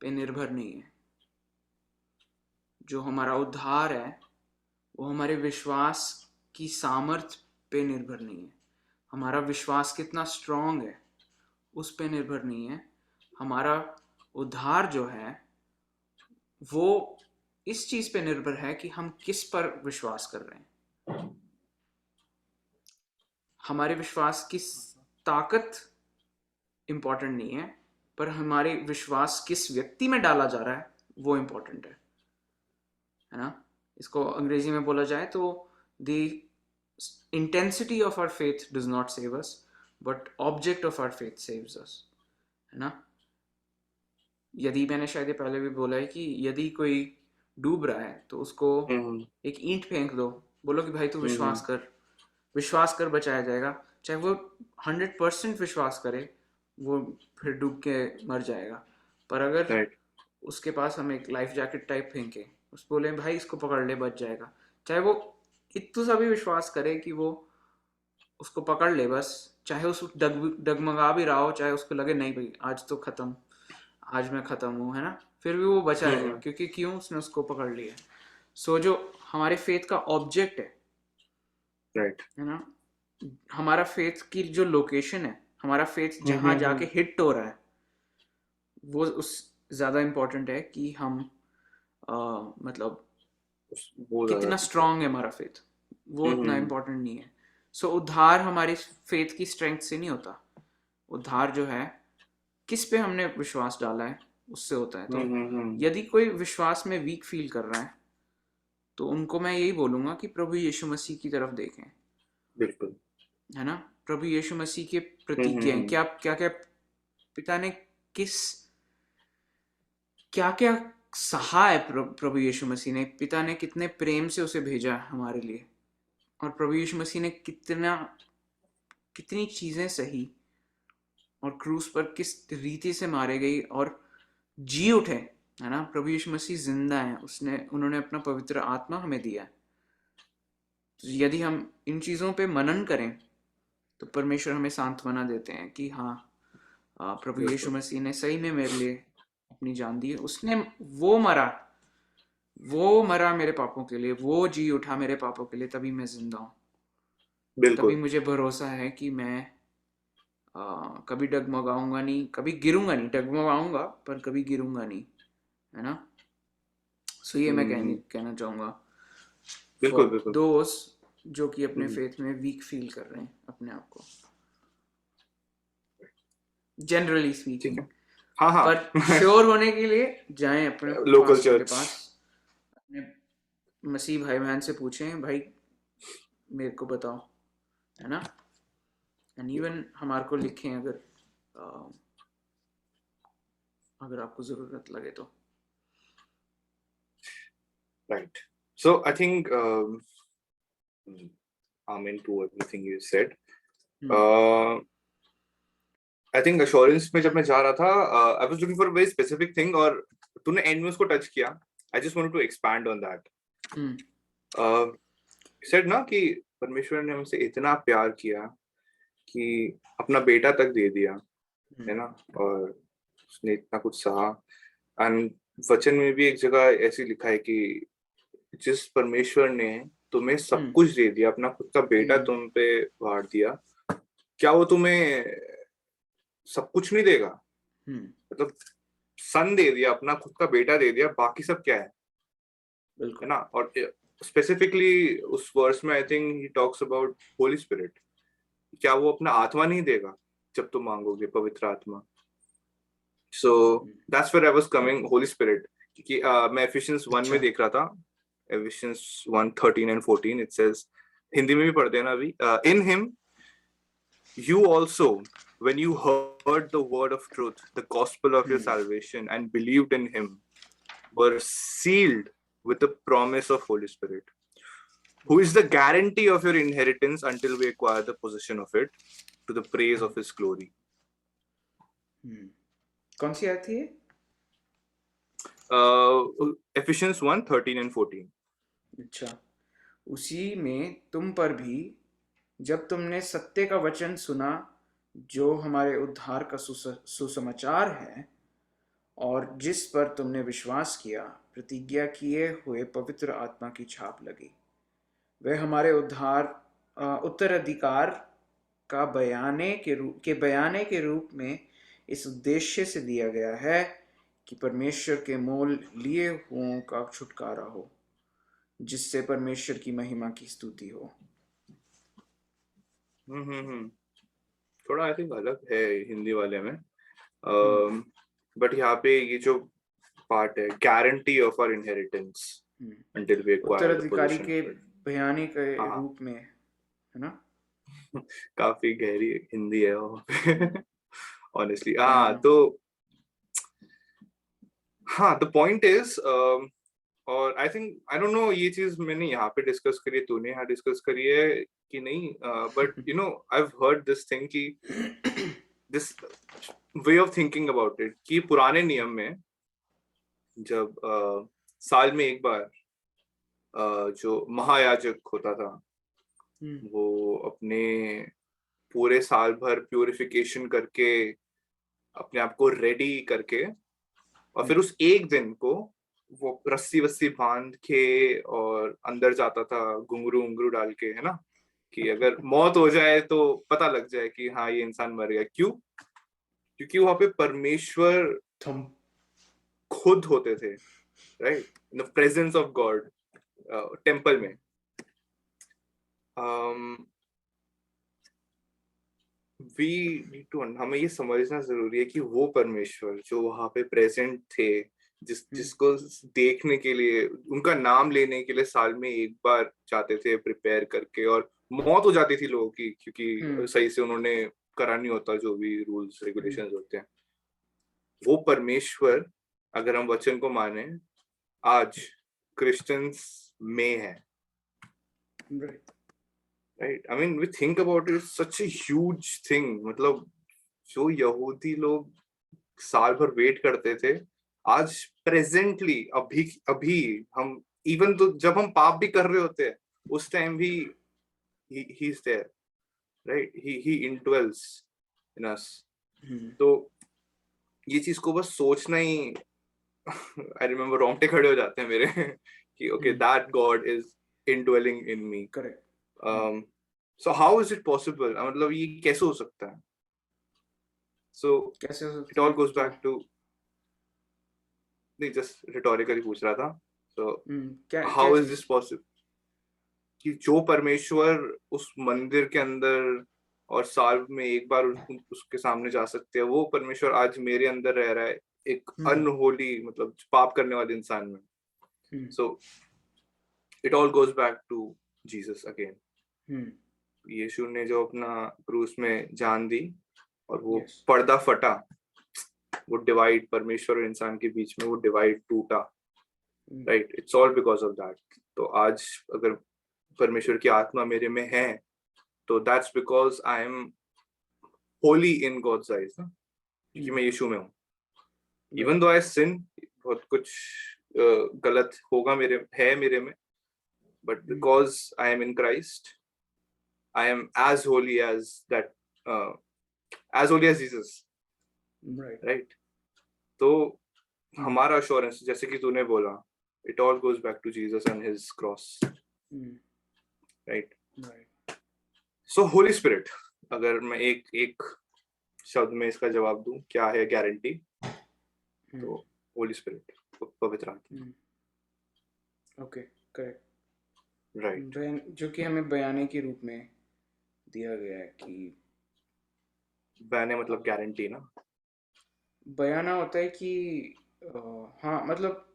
पे निर्भर नहीं है। जो हमारा उद्धार है वो हमारे विश्वास की सामर्थ पे निर्भर नहीं है। हमारा विश्वास कितना स्ट्रांग है उस पे निर्भर नहीं है। हमारा उद्धार जो है वो इस चीज पे निर्भर है कि हम किस पर विश्वास कर रहे हैं। हमारे विश्वास की ताकत इंपॉर्टेंट नहीं है, पर हमारे विश्वास किस व्यक्ति में डाला जा रहा है वो इंपॉर्टेंट है ना। इसको अंग्रेजी में बोला जाए तो the intensity of our faith does not save us, but object of our faith saves us, है ना। यदि, मैंने शायद ये पहले भी बोला है कि यदि कोई डूब रहा है तो उसको एक ईंट फेंक दो, बोलो कि भाई तू विश्वास कर बचाया जाएगा। चाहे वो 100% विश्वास करे, वो फिर डूब के मर जाएगा। पर अगर उसके पास हम एक लाइफ जैकेट टाइप फेंके, उसको बोले भाई इसको पकड़ ले, बच जाएगा, चाहे वो इतना सा भी विश्वास करे कि वो उसको पकड़ ले, बस चाहे उस डगमगा भी रहा हो, चाहे उसको लगे नहीं भाई आज तो खत्म, आज मैं खत्म हूँ, है ना, फिर भी वो बचा रहेगा। क्योंकि क्यों? उसने उसको पकड़ लिया। सो जो हमारे फेथ का ऑब्जेक्ट है ना, हमारा फेथ की जो लोकेशन है, हमारा फेथ जहां जाके हिट हो रहा है, वो उस ज्यादा इंपॉर्टेंट है कि हम मतलब कितना स्ट्रांग है हमारा फेथ, वो उतना इंपॉर्टेंट नहीं है। सो उद्धार हमारी फेथ की स्ट्रेंथ से नहीं होता। उद्धार जो है किस पे हमने विश्वास डाला है उससे होता है। तो यदि कोई विश्वास में वीक फील कर रहा है तो उनको मैं यही बोलूंगा कि प्रभु यीशु मसीह की तरफ देखें। बिल्कुल, है ना। प्रभु यीशु मसीह के प्रतिज्ञाएं क्या क्या क्या पिता ने क्या क्या सहा है प्रभु यीशु मसीह ने। पिता ने कितने प्रेम से उसे भेजा हमारे लिए, और प्रभु यीशु मसीह ने कितनी चीजें सही, और क्रूस पर किस रीति से मारे गई और जी उठे, है ना। प्रभु यीशु मसीह जिंदा है, उन्होंने अपना पवित्र आत्मा हमें दिया। तो यदि हम इन चीजों पे मनन करें तो परमेश्वर हमें सांत्वना देते हैं कि हाँ, प्रभु यीशु मसीह ने सही में मेरे लिए अपनी जान दी। उसने वो मरा मेरे पापों के लिए, वो जी उठा मेरे पापों के लिए, तभी मैं जिंदा हूँ। तभी मुझे भरोसा है कि मैं कभी डगमगाऊंगा नहीं, कभी गिरूंगा नहीं। डगमगाऊंगा पर कभी गिरूंगा नहीं, है ना। सो ये मैं कहना चाहूंगा फॉर दोस जो कि अपने फेथ में वीक फील कर रहे हैं अपने आप को, जनरली स्पीकिंग। हाँ। पर श्योर होने के लिए जाएं अपने लोकल चर्च के पास, अपने मसीह भाई बहन से पूछें, भाई मेरे को बताओ है ना? एंड इवन हमारे को लिखें अगर आपको जरूरत लगे तो। Right. So I think I'm into everything you said. I think assurance में जब मैं जा रहा था, I was looking for a very specific thing, और तूने end में उसको touch किया. I just wanted to expand on that. said ना कि परमेश्वर ने हमसे इतना प्यार किया कि अपना बेटा तक दे दिया, है ना, और उसने इतना कुछ सहा। एंड वचन में भी एक जगह ऐसी लिखा है कि जिस परमेश्वर ने तुम्हें सब कुछ दे दिया, अपना खुद का बेटा तुम पे वार दिया, क्या वो तुम्हें सब कुछ नहीं देगा? मतलब सन दे दिया, अपना खुद का बेटा दे दिया, बाकी सब क्या है ना? और स्पेसिफिकली उस वर्स में I think he talks about Holi spirit. क्या वो अपना आत्मा नहीं देगा जब तुम मांगोगे, पवित्र आत्मा? So that's where I was coming, Holy Spirit. क्योंकि मैं एफिशिएंस 1 में देख रहा था, Ephesians 1:13 and 14, it says, Hindi में भी पढ़ देना अभी, in him you also, when you heard the word of truth, the gospel of your salvation, and believed in him, were sealed with the promise of Holy Spirit, who is the guarantee of your inheritance until we acquire the possession of it, to the praise of his glory. कौन सी आयत है? Ephesians 1:13 and 14. अच्छा, उसी में तुम पर भी जब तुमने सत्य का वचन सुना, जो हमारे उद्धार का सुसमाचार है, और जिस पर तुमने विश्वास किया, प्रतिज्ञा किए हुए पवित्र आत्मा की छाप लगी। वह हमारे उत्तराधिकार का बयाने के रूप में इस उद्देश्य से दिया गया है कि परमेश्वर के मोल लिए हुओं का छुटकारा हो, जिससे परमेश्वर की महिमा की स्तुति हो। थोड़ा आई थिंक अलग है हिंदी वाले में, बट यहाँ पे ये जो पार्ट है, guarantee of our inheritance until we acquire the उत्तराधिकारी possession के of it. बयानी के रूप में, है ना? काफी गहरी हिंदी है वो ऑनेस्टली। तो द पॉइंट इज, और I think, I don't know ये चीज मैंने यहाँ पे डिस्कस करी है, तूने यहाँ डिस्कस करी है कि नहीं, but you know I have heard this thing कि this way of thinking about it, कि पुराने नियम में जब साल में एक बार जो महायाजक होता था, वो अपने पूरे साल भर प्यूरिफिकेशन करके अपने आप को रेडी करके, और फिर उस एक दिन को वो रस्सी वस्सी बांध के और अंदर जाता था घुंघरू उंगरू डाल के, है ना, कि अगर मौत हो जाए तो पता लग जाए कि हाँ ये इंसान मर गया। क्यों? क्योंकि वहां पे परमेश्वर खुद होते थे, right, in the presence of God, temple में। हमें ये समझना जरूरी है कि वो परमेश्वर जो वहां पे प्रेजेंट थे, जिसको देखने के लिए, उनका नाम लेने के लिए साल में एक बार जाते थे प्रिपेयर करके, और मौत हो जाती थी लोगों की क्योंकि सही से उन्होंने करा नहीं होता जो भी रूल्स रेगुलेशंस होते हैं। वो परमेश्वर, अगर हम वचन को माने, आज क्रिश्चियंस में है, right? I mean we think about it, such a huge thing. मतलब जो यहूदी लोग साल भर वेट करते थे, आज प्रेजेंटली अभी हम, इवन तो जब हम पाप भी कर रहे होते हैं, उस टाइम भी he is there, right? he indwells in us. तो ये चीज को बस सोचना ही आई रिमेम्बर रोंगटे खड़े हो जाते हैं मेरे कि okay, that God is indwelling in me. Correct. So how is it possible? मतलब ये कैसे हो सकता है? So it all goes back to, नहीं, जस्ट रिटोरिकली पूछ रहा था। So how is this possible कि जो परमेश्वर उस मंदिर के अंदर और साल में एक बार उसके सामने जा सकते हैं, वो परमेश्वर आज मेरे अंदर रह रहा है, एक अनहोली, मतलब पाप करने वाले इंसान में। So it all goes back to Jesus again. यीशु ने जो अपना क्रूस में जान दी और वो Yes. पर्दा फटा, वो डिवाइड परमेश्वर और इंसान के बीच में वो डिवाइड टूटा, right, it's all because of that. तो आज अगर परमेश्वर की आत्मा मेरे में है तो that's because I am holy in God's eyes ना, क्योंकि मैं यीशु में हूँ। इवन दो आई सिन, बहुत कुछ गलत होगा मेरे में, but because I am in Christ I am as holy as that, as holy as Jesus, right. तो हमारा अश्योरेंस, जैसे कि तूने बोला, it all goes back to Jesus and his cross, right. So holy spirit, अगर मैं एक शब्द में इसका जवाब दूं, क्या है गारंटी? तो होली स्पिरिट, पवित्र आत्मा। Okay, correct, right. जो कि हमें बयाने के रूप में दिया गया है कि बयाने मतलब गारंटी ना। बयाना होता है कि हाँ, मतलब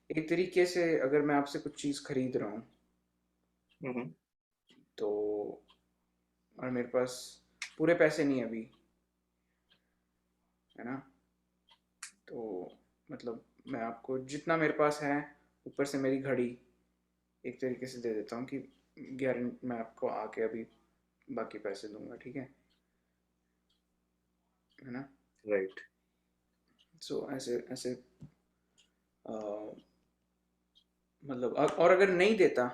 एक तरीके से अगर मैं आपसे कुछ चीज़ खरीद रहा हूँ तो, और मेरे पास पूरे पैसे नहीं अभी, है ना, तो मतलब मैं आपको जितना मेरे पास है ऊपर से मेरी घड़ी एक तरीके से दे देता हूँ कि गारंटी मैं आपको आके अभी बाकी पैसे दूंगा, ठीक है ना। राइट। सो ऐसे ऐसे मतलब और अगर नहीं देता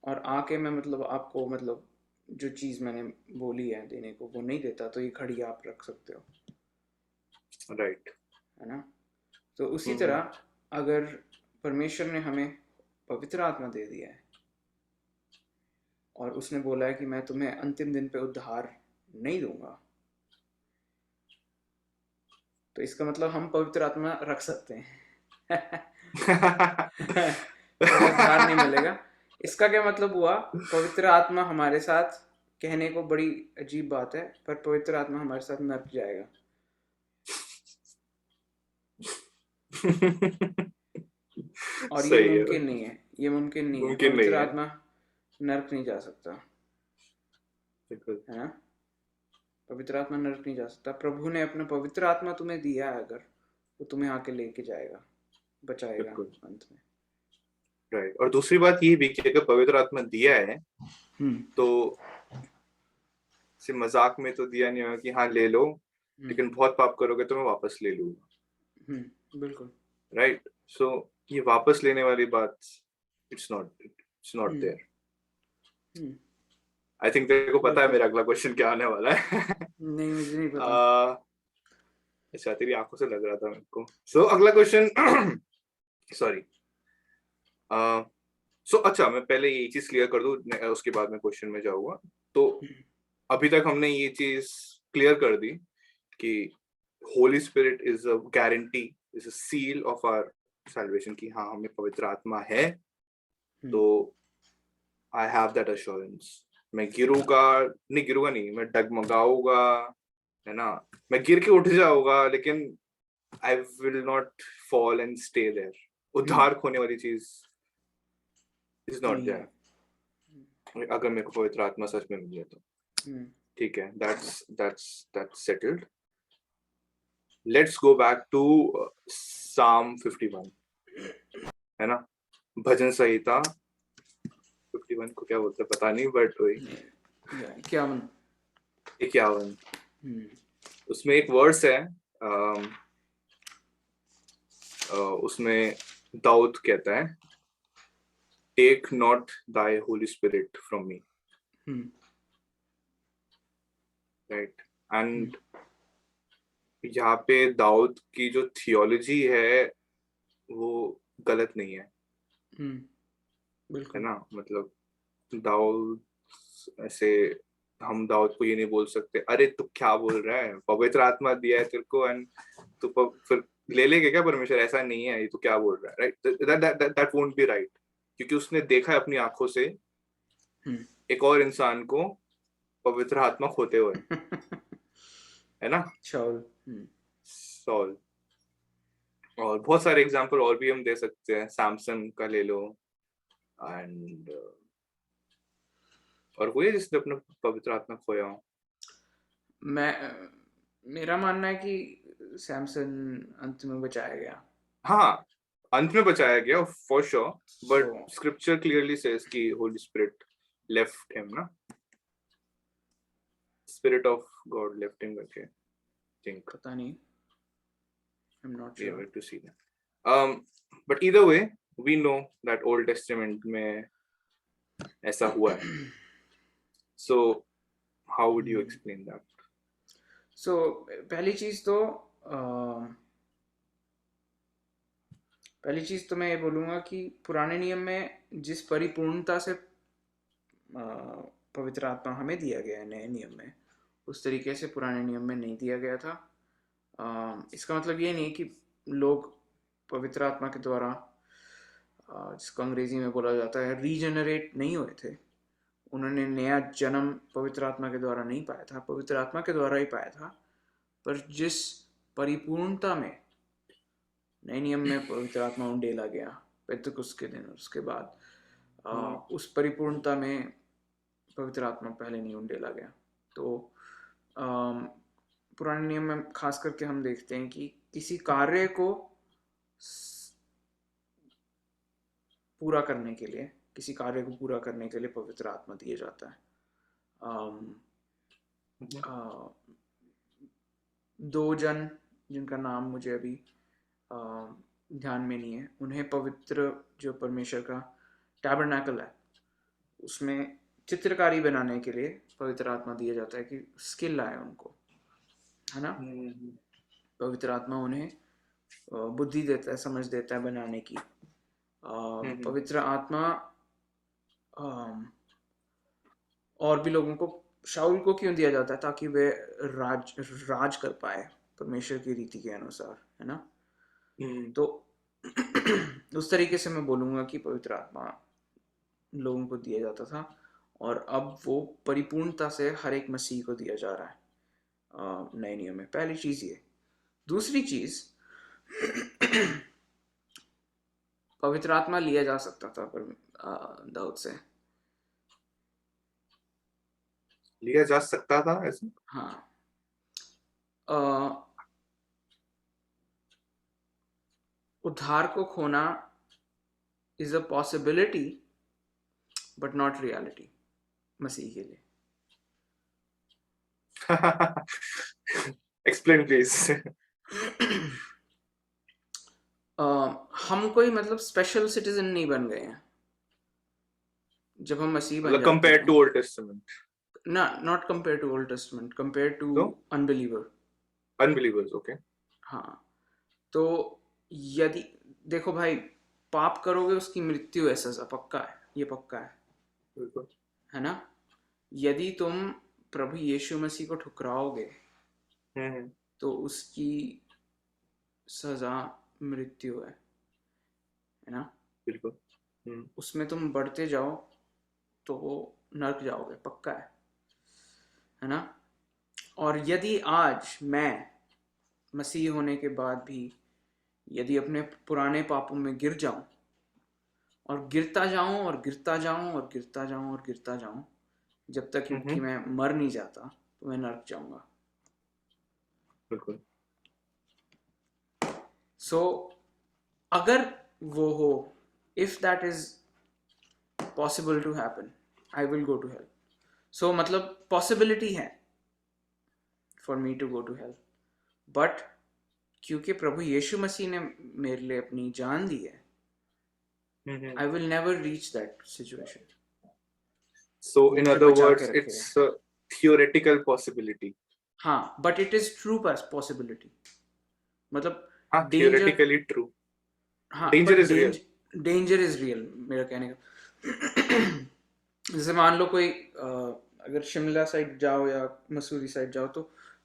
और आके मैं मतलब आपको मतलब जो चीज़ मैंने बोली है देने को वो नहीं देता, तो ये घड़ी आप रख सकते हो, राइट, है ना। तो उसी तरह अगर परमेश्वर ने हमें पवित्र आत्मा दे दिया है और उसने बोला है कि मैं तुम्हें अंतिम दिन पे उद्धार नहीं दूंगा, तो इसका मतलब हम पवित्र आत्मा रख सकते हैं पर उद्धार नहीं मिलेगा। इसका क्या मतलब हुआ? पवित्र आत्मा हमारे साथ, कहने को बड़ी अजीब बात है, पर पवित्र आत्मा हमारे साथ नर्क जाएगा। और ये सही है, मुमकिन नहीं है, ये मुमकिन नहीं है, मुमकिन नहीं पवित्र है। आत्मा नर्क नहीं जा सकता, है ना। पवित्र आत्मा नर्क नहीं जा सकता। प्रभु ने अपना पवित्र आत्मा तुम्हें दिया है, अगर वो तुम्हें आके लेके जाएगा, बचाएगा बिल्कुल, अंत में। राइट। और दूसरी बात ये भी कि अगर पवित्र आत्मा दिया है तो सिर्फ मजाक में तो दिया नहीं होगा कि हाँ ले लो, लेकिन बहुत पाप करोगे तो मैं वापस ले लूंगा, बिल्कुल, राइट। सो ये वापस लेने वाली बात, it's not there. I think तेरे को पता है मेरा अगला क्वेश्चन क्या आने वाला है। नहीं, मुझे नहीं पता। अच्छा, तेरी आंखों से लग रहा था मेरे को। सो अगला क्वेश्चन सॉरी, सो अच्छा मैं पहले ये चीज क्लियर कर दूं, उसके बाद मैं क्वेश्चन में जाऊंगा। तो अभी तक हमने ये चीज क्लियर कर दी कि holy spirit is a guarantee, is a seal of our salvation, कि हाँ हमें पवित्र आत्मा है, तो आई हैव दैट अश्योरेंस। मैं गिरूंगा नहीं, मैं डगमगाऊंगा, है ना, मैं गिर के उठ जाऊंगा, लेकिन I will not fall and stay there. उद्धार खोने वाली चीज इज नॉट नहीं है। देयर अगर मेरे को पवित्र आत्मा सच में मिल जाए तो। ठीक है, that's settled. Let's go back to Psalm 51, है ना, भजन संहिता 51 को क्या बोलते हैं पता नहीं, बट वही 51। उसमें एक वर्स है, उसमें दाऊद कहता है, take not thy holy spirit from me, right. And यहाँ पे दाऊद की जो थियोलॉजी है वो गलत नहीं है, है ना। मतलब दाऊद ऐसे, हम दाऊद को ये नहीं बोल सकते अरे तू क्या बोल रहा है, पवित्र आत्मा दिया है तेरे को एंड तू फिर ले लेके क्या परमेश्वर, ऐसा नहीं है, ये तू क्या बोल रहा है, right. That won't be right, क्योंकि उसने देखा है अपनी आंखों से एक और इंसान को पवित्र आत्मा खोते हुए, है ना, सॉल। और बहुत सारे एग्जांपल और भी हम दे सकते हैं, सैमसन का ले लो, एंड और कोई है जिसने अपना पवित्र आत्मा खोया हो? मेरा मानना है कि सैमसन अंत में बचाया गया। हाँ, अंत में बचाया गया for sure, but So, scripture clearly says कि होली स्पिरिट लेफ्ट हिम ना, spirit of God left him करके, थिंक पता नहीं, आई am not we sure. have to see that. But either way we know that Old Testament में ऐसा हुआ है, so how would you explain that? So पहली चीज तो मैं ये बोलूँगा कि पुराने नियम में जिस परिपूर्णता से पवित्र आत्मा हमें दिया गया है नए नियम में, उस तरीके से पुराने नियम में नहीं दिया गया था। इसका मतलब ये नहीं कि लोग पवित्र आत्मा के द्वारा, जिसको अंग्रेजी में बोला जाता है रीजेनरेट, नहीं हुए थे। उन्होंने नया जन्म पवित्र आत्मा के द्वारा नहीं पाया था, पवित्र आत्मा के द्वारा ही पाया था। पर जिस परिपूर्णता में नए नियम में पवित्र आत्मा उंडेला गया पेंतकुस्त के दिन, उसके बाद उस परिपूर्णता में पवित्र आत्मा पहले नहीं उंडेला गया। तो पुराने नियम में खास करके हम देखते हैं कि किसी कार्य को पूरा करने के लिए, पवित्र आत्मा दिया जाता है। दो जन जिनका नाम मुझे अभी ध्यान में नहीं है, उन्हें पवित्र जो परमेश्वर का टैबरनैकल है उसमें चित्रकारी बनाने के लिए पवित्र आत्मा दिया जाता है कि स्किल आए उनको, है ना। पवित्र आत्मा उन्हें बुद्धि देता है, समझ देता है बनाने की। पवित्र आत्मा और भी लोगों को, शाऊल को क्यों दिया जाता है? ताकि वे राज कर पाए परमेश्वर की रीति के अनुसार, है ना। तो उस तरीके से मैं बोलूँगा कि पवित्र आत्मा लोगों को दिया जाता था, और अब वो परिपूर्णता से हर एक मसीह को दिया जा रहा है नए नियम में। पहली चीज़ ये। दूसरी चीज़, पवित्र आत्मा लिया जा सकता था पर दाऊद से। लिया जा सकता था ऐसे? हाँ, उद्धार को खोना is a possibility but not reality मसीह के लिए। Explain please. हम कोई मतलब स्पेशल सिटीजन नहीं बन गए हैं जब हम मसीह बन जाते हैं। कंपेयर टू ओल्ड टेस्टामेंट ना, not compare to old testament, compare to unbelievers. Okay, हाँ, तो यदि देखो भाई, पाप करोगे उसकी मृत्यु है, सजा पक्का है, ये पक्का है, है ना। यदि तुम प्रभु यीशु मसीह को ठुकराओगे तो उसकी सजा मृत्यु है ना। बिल्कुल। उसमें तुम बढ़ते जाओ तो नरक जाओगे, पक्का है ना। और यदि आज मैं मसीह होने के बाद भी यदि अपने पुराने पापों में गिर जाऊं और गिरता जाऊं और गिरता जाऊं और गिरता जाऊं और गिरता जाऊं जब तक कि मैं मर नहीं जाता, तो मैं नरक जाऊंगा। बिल्कुल। सो अगर वो हो, if that is possible to happen, I will go to hell. So मतलब पॉसिबिलिटी है for me to go to hell, but क्योंकि प्रभु यीशु मसीह ने मेरे लिए अपनी जान दी है, I will never reach that situation. So in other words, it's a theoretical possibility. हाँ, but it is true possibility. मतलब theoretically true. हाँ, danger is real. Danger is real, मेरा कहने का। जैसे मान लो कोई अगर शिमला साइड जाओ या मसूरी साइड जाओ तो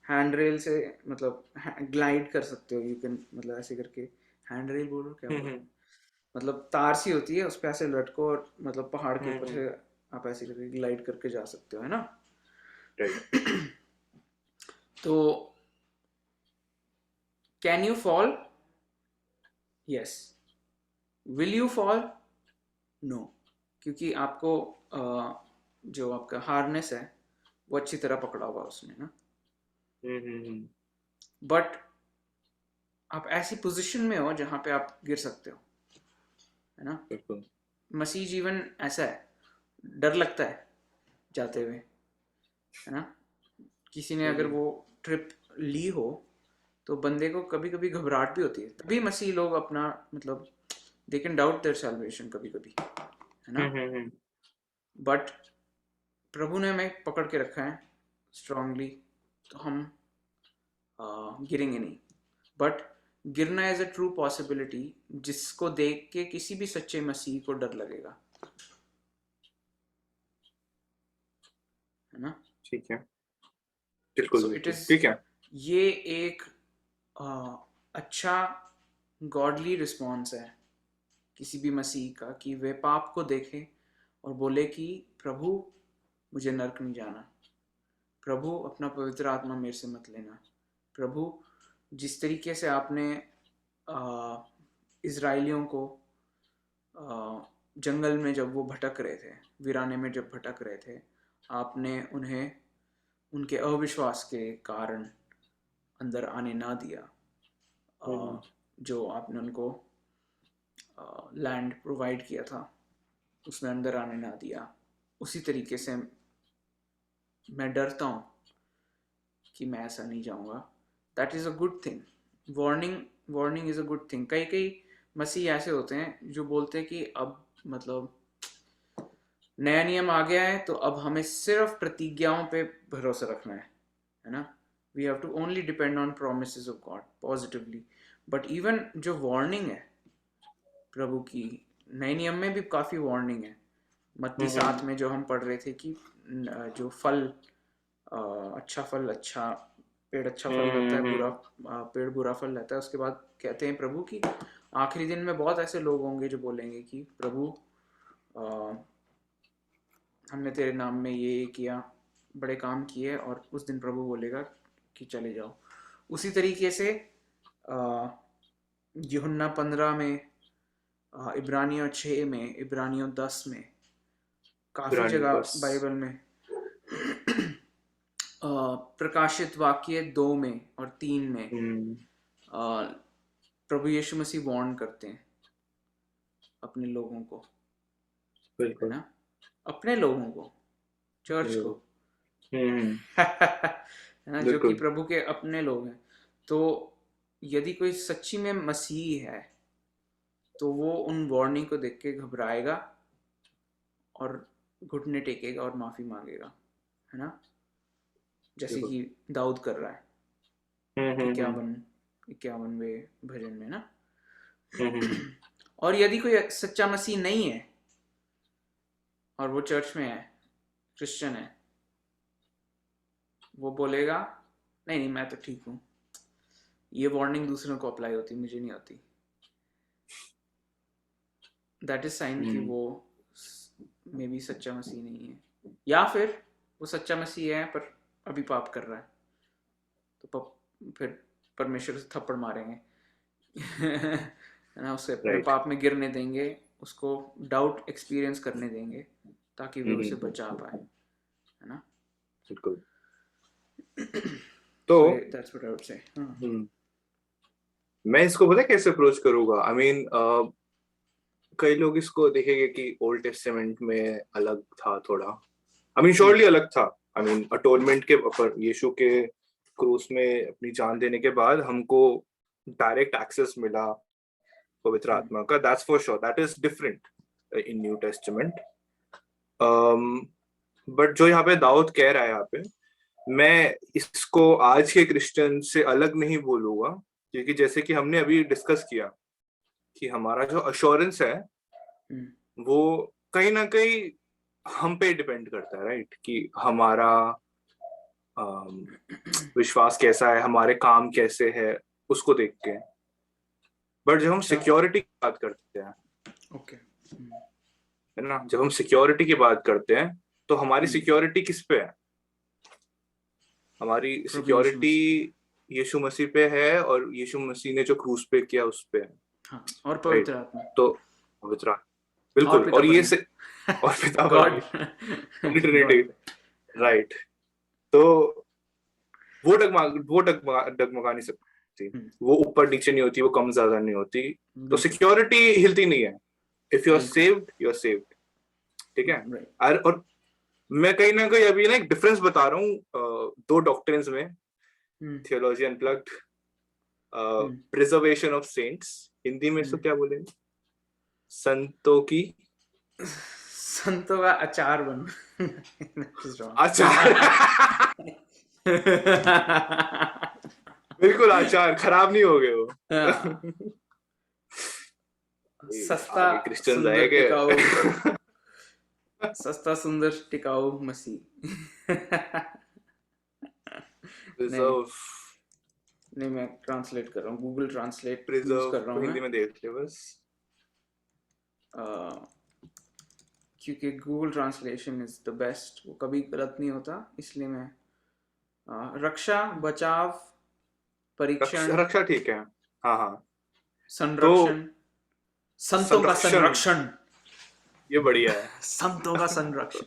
हैंड रेल से मतलब ग्लाइड कर सकते हो, यू कैन, मतलब ऐसे करके हैंड रेल बोलो क्या बोलो, मतलब तार सी होती है, उस पे ऐसे लटको और मतलब पहाड़ के ऊपर से आप ऐसे करके ग्लाइड करके जा सकते हो, है ना। तो can you fall? Yes. Will you fall? No, क्योंकि आपको जो आपका हार्नेस है वो अच्छी तरह पकड़ा हुआ उसने ना। बट आप ऐसी पोजीशन में हो जहां पे आप गिर सकते हो, है ना। बिल्कुल। मसीह जीवन ऐसा है, डर लगता है जाते हुए, है ना। किसी ने अगर वो ट्रिप ली हो तो बंदे को कभी कभी घबराहट भी होती है, तभी मसीह लोग अपना मतलब they can doubt their salvation कभी कभी, है ना। बट प्रभु ने हमें पकड़ के रखा है स्ट्रांगली, तो हम गिरेंगे नहीं। बट गिरना इज अ ट्रू पॉसिबिलिटी जिसको देख के किसी भी सच्चे मसीह को डर लगेगा, है ना। ठीक है, बिल्कुल सो इट बिल्कुल इज, ठीक है। ये एक अच्छा गॉडली रिस्पॉन्स है किसी भी मसीह का कि वे पाप को देखे और बोले कि प्रभु मुझे नरक नहीं जाना, प्रभु अपना पवित्र आत्मा मेरे से मत लेना, प्रभु जिस तरीके से आपने इज़राइलियों को जंगल में जब वो भटक रहे थे, वीराने में जब भटक रहे थे, आपने उन्हें उनके अविश्वास के कारण अंदर आने ना दिया, जो आपने उनको लैंड प्रोवाइड किया था उसमें अंदर आने ना दिया। उसी तरीके से मैं डरता हूँ कि मैं ऐसा नहीं जाऊँगा। That is a good thing. Warning is a good thing. कई कई मसीह ऐसे होते हैं जो बोलते हैं कि अब मतलब नया नियम आ गया है तो अब हमें सिर्फ प्रतिज्ञाओं पे भरोसा रखना है ना। We have to only depend on promises of God positively. But even जो वार्निंग है प्रभु की, नए नियम में भी काफ़ी वार्निंग है। मत्ती 7 में जो हम पढ़ रहे थे कि जो फल अच्छा फल अच्छा पेड़ अच्छा फल देता है, बुरा पेड़ बुरा फल देता है। उसके बाद कहते हैं प्रभु कि आखिरी दिन में बहुत ऐसे लोग होंगे जो बोलेंगे कि प्रभु हमने तेरे नाम में ये किया, बड़े काम किए, और उस दिन प्रभु बोलेगा कि चले जाओ। उसी तरीके से यूहन्ना 15 में, इब्रानियों 6 में, इब्रानियों 10 में, काफ़ी जगह बस बाइबल में प्रकाशित वाक्य 2 में और 3 में प्रभु यीशु मसीह वार्न करते हैं अपने लोगों को, है बिल्कुल। ना, अपने लोगों को, चर्च को है ना, जो कि बिल्कुल। प्रभु के अपने लोग हैं। तो यदि कोई सच्ची में मसीह है तो वो उन वार्निंग को देख के घबराएगा और घुटने टेकेगा और माफी मांगेगा, है ना, जैसे बिल्कुल। कि दाऊद कर रहा है 51वें भजन में ना। और यदि कोई सच्चा मसीह नहीं है और वो चर्च में है, क्रिश्चियन है, वो बोलेगा नहीं नहीं मैं तो ठीक हूँ, ये वार्निंग दूसरों को अप्लाई होती, मुझे नहीं होती। दैट इज साइन कि वो मे बी सच्चा मसीह नहीं है, या फिर वो सच्चा मसीह है पर अभी पाप कर रहा है, तो फिर परमेश्वर से थप्पड़ मारेंगे है ना, उसे अपने राइट। पाप में गिरने देंगे, उसको डाउट एक्सपीरियंस करने देंगे ताकि वे उसे बचा पाए, है ना। बिल्कुल। तो सो दैट्स व्हाट आई वुड से। मैं इसको पता है कैसे अप्रोच करूंगा। आई मीन कई लोग इसको देखेंगे कि ओल्ड टेस्टामेंट में अलग था थोड़ा। आई मीन श्योरली अलग था। आई मीन अटोनमेंट के ऊपर यीशु के क्रूस में अपनी जान देने के बाद हमको डायरेक्ट एक्सेस मिला पवित्र आत्मा का। That's for sure, that is different in new testament. But जो यहाँ पे दाऊद कह रहा है यहाँ पे, मैं इसको आज के क्रिश्चियन से अलग नहीं बोलूंगा, क्योंकि जैसे कि हमने अभी डिस्कस किया कि हमारा जो अश्योरेंस है वो कहीं ना कहीं हम पे डिपेंड करता है, राइट। कि हमारा विश्वास कैसा है, हमारे काम कैसे है, उसको देख के। बट जब हम सिक्योरिटी की बात करते हैं, ओके, है ना, जब हम सिक्योरिटी की बात करते हैं तो हमारी सिक्योरिटी किस पे है? हमारी सिक्योरिटी यीशु मसीह पे है, और यीशु मसीह ने जो क्रूस पे किया उस पे है। हाँ, और राइट। पवित्र आत्मा। तो पवित्र, बिल्कुल, और ये से परमेश्वर और पिता गॉड ट्रिनिटी, गॉड। राइट। तो वो डगमगा नहीं सकती, वो ऊपर नीचे नहीं होती, वो कम ज्यादा नहीं होती, तो बिल्कुल सिक्योरिटी हिलती नहीं है। इफ यू आर बिल्कुल। Saved, you are saved. ठीक है। राइट। और मैं कहीं ना कहीं अभी ना एक डिफरेंस बता रहा हूँ दो डॉक्ट्रिन्स में, theology unplugged, preservation of cents, Hindi में इसको क्या बोलेंगे, संतों की संतों का अचार बन Just wrong. आचार। बिल्कुल, आचार खराब नहीं हो गए वो। हाँ, सस्ता आगे क्रिश्चियंस सुंदर आएंगे। टिकाऊ, सस्ता सुंदर टिकाऊ मसीह। नहीं प्रिजर्व, नहीं, मैं ट्रांसलेट कर रहा हूँ, गूगल ट्रांसलेट यूज प्रिजर्व कर रहा को हूँ मैं। हिंदी में देख ले बस। क्योंकि Google translation is the best, वो कभी गलत नहीं होता, इसलिए मैं रक्षा, बचाव, रक्षा, परीक्षण, रक्षा ठीक है। हाँ हाँ। तो संरक्षण, संतों का संरक्षण, संरक्षण, ये बढ़िया है। संतों का संरक्षण।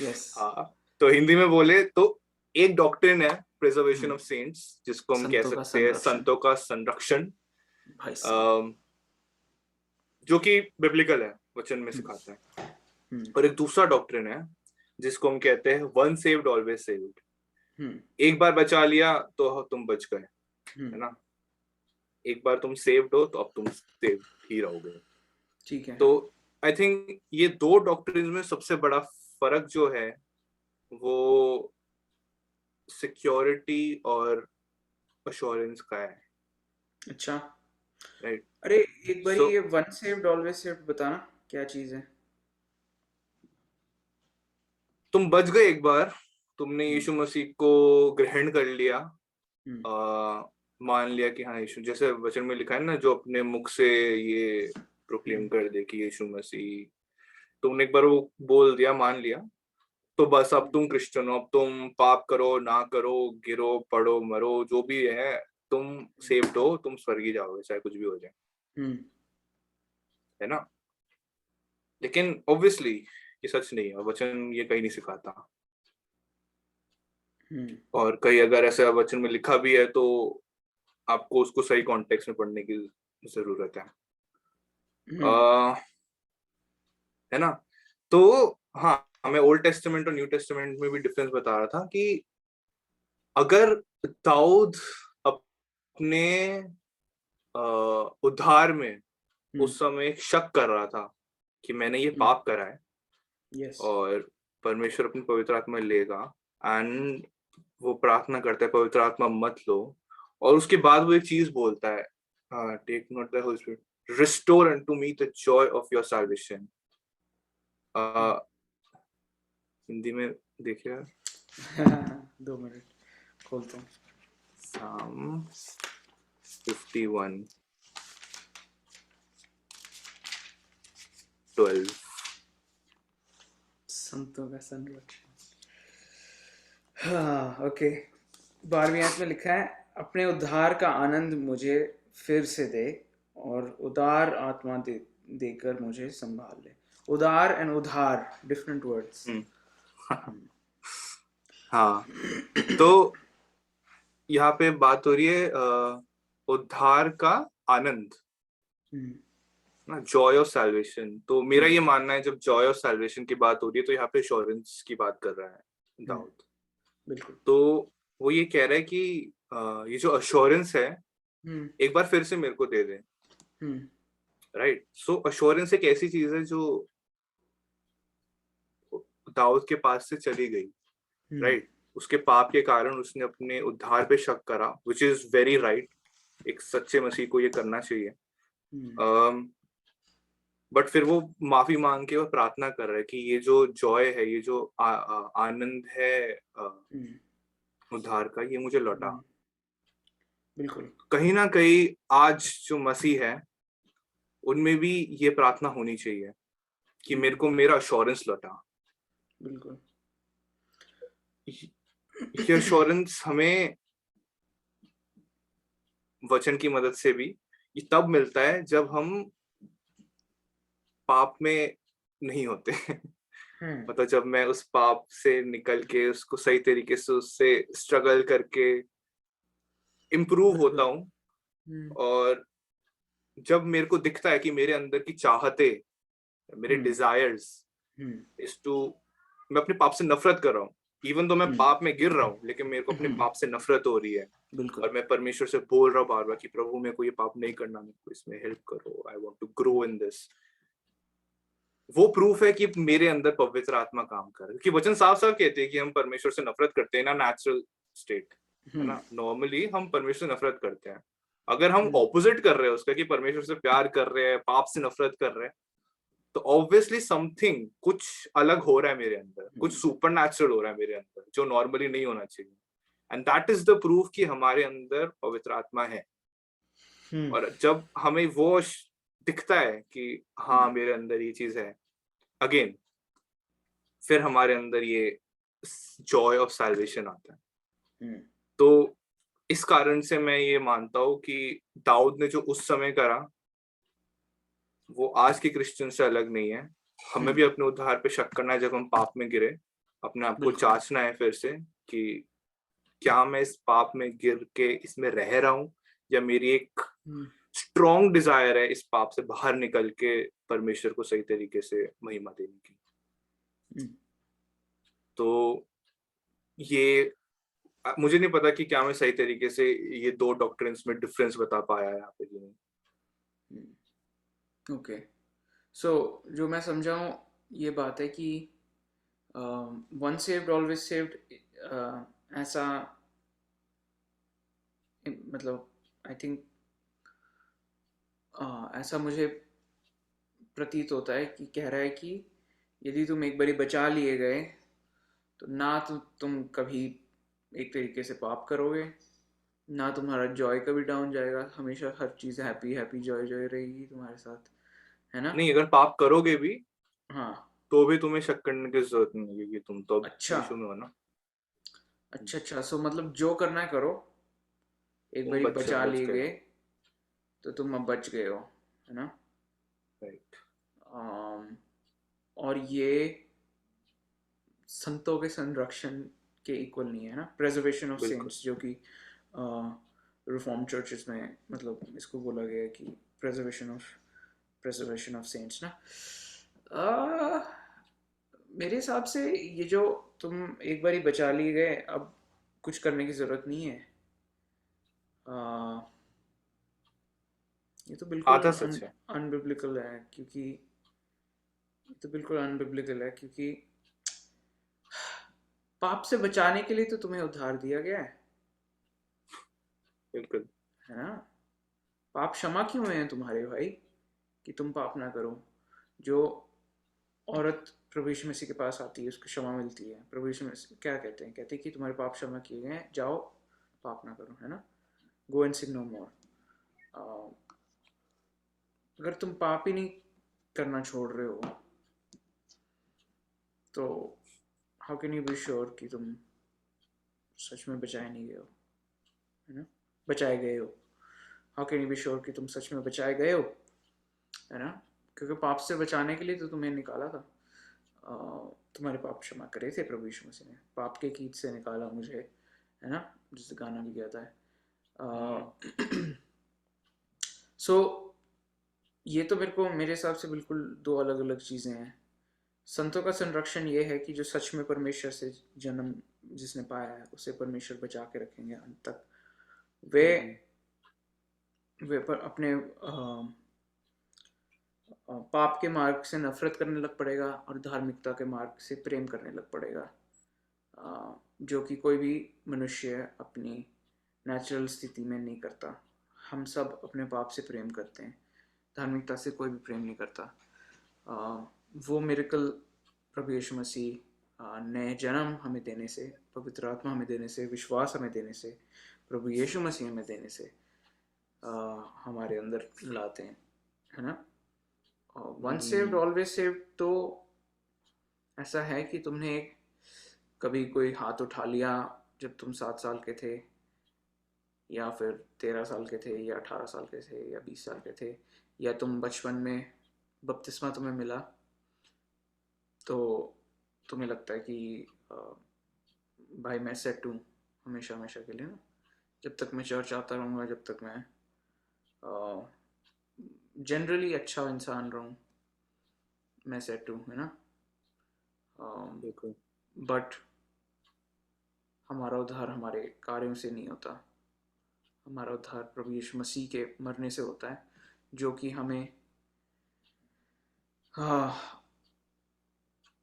यस। हाँ, तो हिंदी में बोले तो एक डॉक्ट्रिन है प्रिजर्वेशन ऑफ सेंट्स, जिसको हम कह संतों का सकते हैं संरक्षण। संतों का संरक्षण, भाई साहब। अम, जो कि बिब्लिकल है, वचन में सिखाता है। और एक दूसरा डॉक्ट्रिन है जिसको हम कहते हैं वन सेव्ड ऑलवेज सेव्ड, एक बार बचा लिया तो तुम बच गए, है ना, एक बार तुम सेव्ड हो तो अब तुम सेव ही रहोगे। ठीक है। तो आई थिंक ये दो डॉक्ट्रिन में सबसे बड़ा फर्क जो है वो सिक्योरिटी और अश्योरेंस का है, अच्छा, राइट। अरे एक बारी सो ये वन सेव्ड ऑलवेज सेव्ड बताना क्या चीज है। तुम बच गए एक बार, तुमने यीशु मसीह को ग्रहण कर लिया, मान लिया कि हाँ यीशु, जैसे वचन में लिखा है ना, जो अपने मुख से ये प्रोक्लेम कर दे कि यीशु मसीह, तुमने एक बार वो बोल दिया, मान लिया, तो बस अब तुम क्रिश्चियन हो, अब तुम पाप करो ना करो, गिरो पड़ो मरो जो भी है, तुम सेव्ड हो, तुम स्वर्गीय जाओगे चाहे कुछ भी हो जाए, है ना। लेकिन ऑब्वियसली ये सच नहीं है, वचन ये कहीं नहीं सिखाता, और कहीं अगर ऐसा वचन में लिखा भी है तो आपको उसको सही कॉन्टेक्स्ट में पढ़ने की जरूरत है, है ना। तो हाँ, मैं ओल्ड टेस्टामेंट और न्यू टेस्टामेंट में भी डिफरेंस बता रहा था कि अगर दाऊद अपने उद्धार में उस समय शक कर रहा था कि मैंने ये पाप करा है, यस। और परमेश्वर अपनी पवित्र आत्मा लेगा, एंड वो प्रार्थना करता है पवित्र आत्मा मत लो, और उसके बाद वो एक चीज बोलता है, take not the holy spirit, restore unto me the joy of your salvation. Hindi में देखिए, 2 मिनट खोलता हूँ। साम 51:12। संतों का संरक्षण। हाँ ओके। 12वीं आयत में लिखा है, अपने उद्धार का आनंद मुझे फिर से दे और उदार आत्मा देकर मुझे संभाल ले। उदार एंड उधार डिफरेंट वर्ड्स। हाँ, तो यहाँ पे बात हो रही है उद्धार का आनंद ना, जॉय ऑफ सैल्वेशन। तो मेरा ये मानना है जब जॉय ऑफ सैल्वेशन की बात हो रही है तो यहाँ पे एश्योरेंस की बात कर रहा है दाऊद। बिल्कुल। तो वो ये कह रहा है कि ये जो अश्योरेंस है एक बार फिर से मेरे को दे दे, राइट। सो अश्योरेंस एक ऐसी चीज है जो दाऊद के पास से चली गई, राइट। उसके पाप के कारण उसने अपने उद्धार पे शक करा, विच इज वेरी राइट, एक सच्चे मसीह को ये करना चाहिए। बट फिर वो माफी मांग के और प्रार्थना कर रहा है कि ये जो जॉय है, ये जो आनंद है उद्धार का, ये मुझे लौटा। बिल्कुल। कहीं ना कहीं आज जो मसीह है उनमें भी ये प्रार्थना होनी चाहिए कि मेरे को मेरा अश्योरेंस लौटा। बिल्कुल। ये अश्योरेंस हमें वचन की मदद से भी ये तब मिलता है जब हम पाप में नहीं होते। मतलब जब मैं उस पाप से निकल के उसको सही तरीके से उससे स्ट्रगल करके इम्प्रूव होता हूँ, और जब मेरे को दिखता है कि मेरे अंदर की चाहते, मेरे डिजायर्स इज टू, मैं अपने पाप से नफरत कर रहा हूँ, इवन तो मैं पाप में गिर रहा हूँ, लेकिन मेरे को अपने पाप से नफरत हो रही है, और मैं परमेश्वर से बोल रहा हूँ बार बार कि प्रभु मेरे को ये पाप नहीं करना, मेरे को इसमें हेल्प करो, I want to grow in this. वो प्रूफ है कि मेरे अंदर पवित्र आत्मा काम कर रही है, कि वचन साफ साफ कहते हैं कि हम परमेश्वर से नफरत करते हैं ना, नेचुरल स्टेट है ना, नॉर्मली हम परमेश्वर से नफरत करते हैं। अगर हम ऑपोजिट कर रहे हैं उसका, कि परमेश्वर से प्यार कर रहे हैं, पाप से नफरत कर रहे हैं, तो ऑब्वियसली समथिंग, कुछ अलग हो रहा है मेरे अंदर, कुछ सुपर नेचुरल हो रहा है मेरे अंदर, जो नॉर्मली नहीं होना चाहिए। And that is the proof कि हमारे अंदर पवित्र आत्मा है। और जब हमें वो दिखता है कि हाँ मेरे अंदर ये चीज है, अगेन फिर हमारे अंदर ये जॉय ऑफ सैल्वेशन आता है। तो इस कारण से मैं ये मानता हूँ कि दाऊद ने जो उस समय करा, वो आज के क्रिश्चियन से अलग नहीं है। हमें भी अपने उद्धार पे शक करना है जब हम पाप में गिरे, अपने आप को जांचना है फिर से कि क्या मैं इस पाप में गिर के इसमें रह रहा हूँ, या मेरी एक स्ट्रॉन्ग डिजायर है इस पाप से बाहर निकल के परमेश्वर को सही तरीके से महिमा देने की। तो ये मुझे नहीं पता कि क्या मैं सही तरीके से ये दो डॉक्ट्रिन्स में डिफरेंस बता पाया यहाँ पे कि नहीं। ओके, सो जो मैं समझा हूँ ये बात है कि once saved always saved, ऐसा मतलब आई थिंक ऐसा मुझे प्रतीत होता है कि कह रहा है कि यदि तुम एक बारी बचा लिए गए तो ना तो तुम कभी एक तरीके से पाप करोगे, ना तुम्हारा जॉय कभी डाउन जाएगा, हमेशा हर चीज़ हैप्पी हैप्पी जॉय जॉय रहेगी तुम्हारे साथ, है ना? नहीं, अगर पाप करोगे भी हाँ, तो भी तुम्हें शक करने की जरूरत नहीं है, क्योंकि तुम तो अच्छा यीशु में हो ना। अच्छा, सो मतलब जो करना है करो, एक तुम बारी बच बचा बच लिए गए गए हो। तो तुम अब बच गए हो, है ना? राइट। और ये संतों के संरक्षण के इक्वल नहीं है ना, प्रेजर्वेशन ऑफ बिल्कुल। सेंट्स, जो कि रिफॉर्म चर्चेस में मतलब इसको बोला गया है कि प्रेजर्वेशन ऑफ सेंट्स ना। मेरे हिसाब से ये जो तुम एक बारी बचा लिए गए, अब कुछ करने की ज़रूरत नहीं है, ये तो बिल्कुल आधा सच है। अनबिब्लिकल है, क्योंकि ये तो बिल्कुल अनबिब्लिकल है, क्योंकि पाप से बचाने के लिए तो तुम्हें उद्धार दिया गया बिल्कुल। है ना? पाप क्षमा क्यों हुए हैं तुम्हारे भाई, कि तुम पाप ना करो? जो औरत प्रभु यीशु मसीह के पास आती है उसको क्षमा मिलती है, प्रभु यीशु मसीह क्या कहते हैं? कहते हैं कि तुम्हारे पाप क्षमा किए गए हैं, जाओ पाप ना करो, है ना? गो एंड सिन नो मोर। अगर तुम पाप ही नहीं करना छोड़ रहे हो तो how can you be sure कि तुम सच में बचाए नहीं गए हो, है ना? बचाए गए हो। How can you be sure कि तुम सच में बचाए गए हो, है ना? क्योंकि पाप से बचाने के लिए तो तुम्हें निकाला था। तुम्हारे पाप क्षमा करे थे प्रभु यीशु मसीह ने, पाप के कीट से निकाला मुझे, है ना? जिस गाना भी गाता है। सो ये तो मेरे हिसाब से बिल्कुल दो अलग अलग चीज़ें हैं। संतों का संरक्षण ये है कि जो सच में परमेश्वर से जन्म जिसने पाया है उसे परमेश्वर बचा के रखेंगे अंत तक। वे वे पर अपने पाप के मार्ग से नफरत करने लग पड़ेगा और धार्मिकता के मार्ग से प्रेम करने लग पड़ेगा, जो कि कोई भी मनुष्य अपनी नेचुरल स्थिति में नहीं करता। हम सब अपने पाप से प्रेम करते हैं, धार्मिकता से कोई भी प्रेम नहीं करता। वो मिरेकल प्रभु यीशु मसीह नए जन्म हमें देने से, पवित्र आत्मा हमें देने से, विश्वास हमें देने से, प्रभु यीशु मसीह हमें देने से हमारे अंदर लाते हैं, है ना? वंस सेव्ड ऑलवेज सेव्ड तो ऐसा है कि तुमने कभी कोई हाथ उठा लिया जब तुम 7 साल के थे, या फिर 13 साल के थे, या 18 साल के थे, या 20 साल के थे, या तुम बचपन में बपतिस्मा तुम्हें मिला तो तुम्हें लगता है कि भाई मैं सेट हूँ हमेशा हमेशा के लिए ना, जब तक मैं चर्च आता रहूँगा, जब तक मैं जनरली अच्छा इंसान रहूँ, मैं सेट हूँ, है ना। बिल्कुल बट हमारा उद्धार हमारे कार्यों से नहीं होता, हमारा उद्धार प्रभु यीशु मसीह के मरने से होता है, जो कि हमें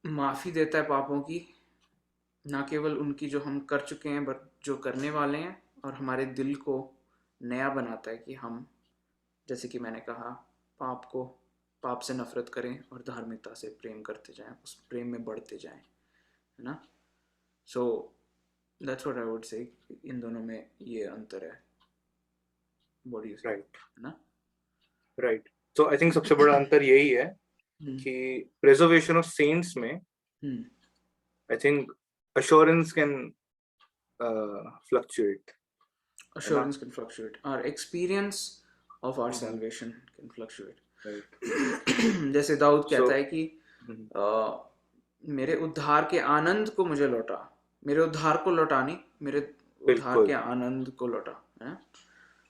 माफ़ी देता है पापों की, ना केवल उनकी जो हम कर चुके हैं बट जो करने वाले हैं, और हमारे दिल को नया बनाता है कि हम, जैसे कि मैंने कहा, पाप से नफरत करें और धार्मिकता से प्रेम करते जाएं, उस प्रेम में बढ़ते जाएं, है ना। So that's what I would say, इन दोनों में ये अंतर है। What do you say, right है ना। राइट। तो आई थिंक सबसे बड़ा अंतर यही है कि प्रिजर्वेशन ऑफ सेंट्स में I think assurance can fluctuate, है ना। assurance can fluctuate, our experience of our salvation can fluctuate. Right. जैसे दाऊद कहता So है कि मेरे उद्धार के आनंद को मुझे लौटा, मेरे उद्धार को लौटा नहीं, मेरे उद्धार के बिल्कुल आनंद को लौटा, है।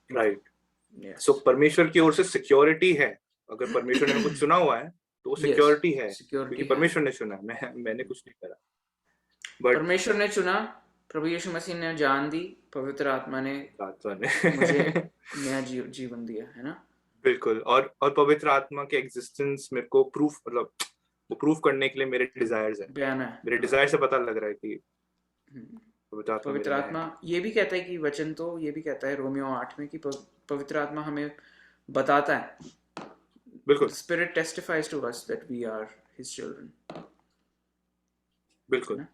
राइट। यस, सो परमेश्वर की ओर से सिक्योरिटी है, अगर परमेश्वर ने कुछ चुना हुआ है तो वो यस, सिक्योरिटी है, सिक्योरिटी क्योंकि है। परमेश्वर ने चुना है, मैंने कुछ नहीं करा। बट परमेश्वर ने चुना, प्रभु यीशु मसीह ने जान दी, पवित्र आत्मा ने मुझे ने नया जीवन दिया, है ना। बिल्कुल। और पवित्र आत्मा के एग्जिस्टेंस मेरे को प्रूफ, मतलब वो प्रूफ करने के लिए मेरे डिजायर्स है, बयान है, मेरे हाँ। डिजायर से पता लग रहा है कि पवित्र आत्मा मेरे पवित्र में है। आत्मा ये भी कहता है कि वचन तो ये भी कहता है रोमियो 8 में कि पवित्र आत्मा हमें बताता है, बिल्कुल the spirit testifies to us that we are his children, है बिल्कुल। ना।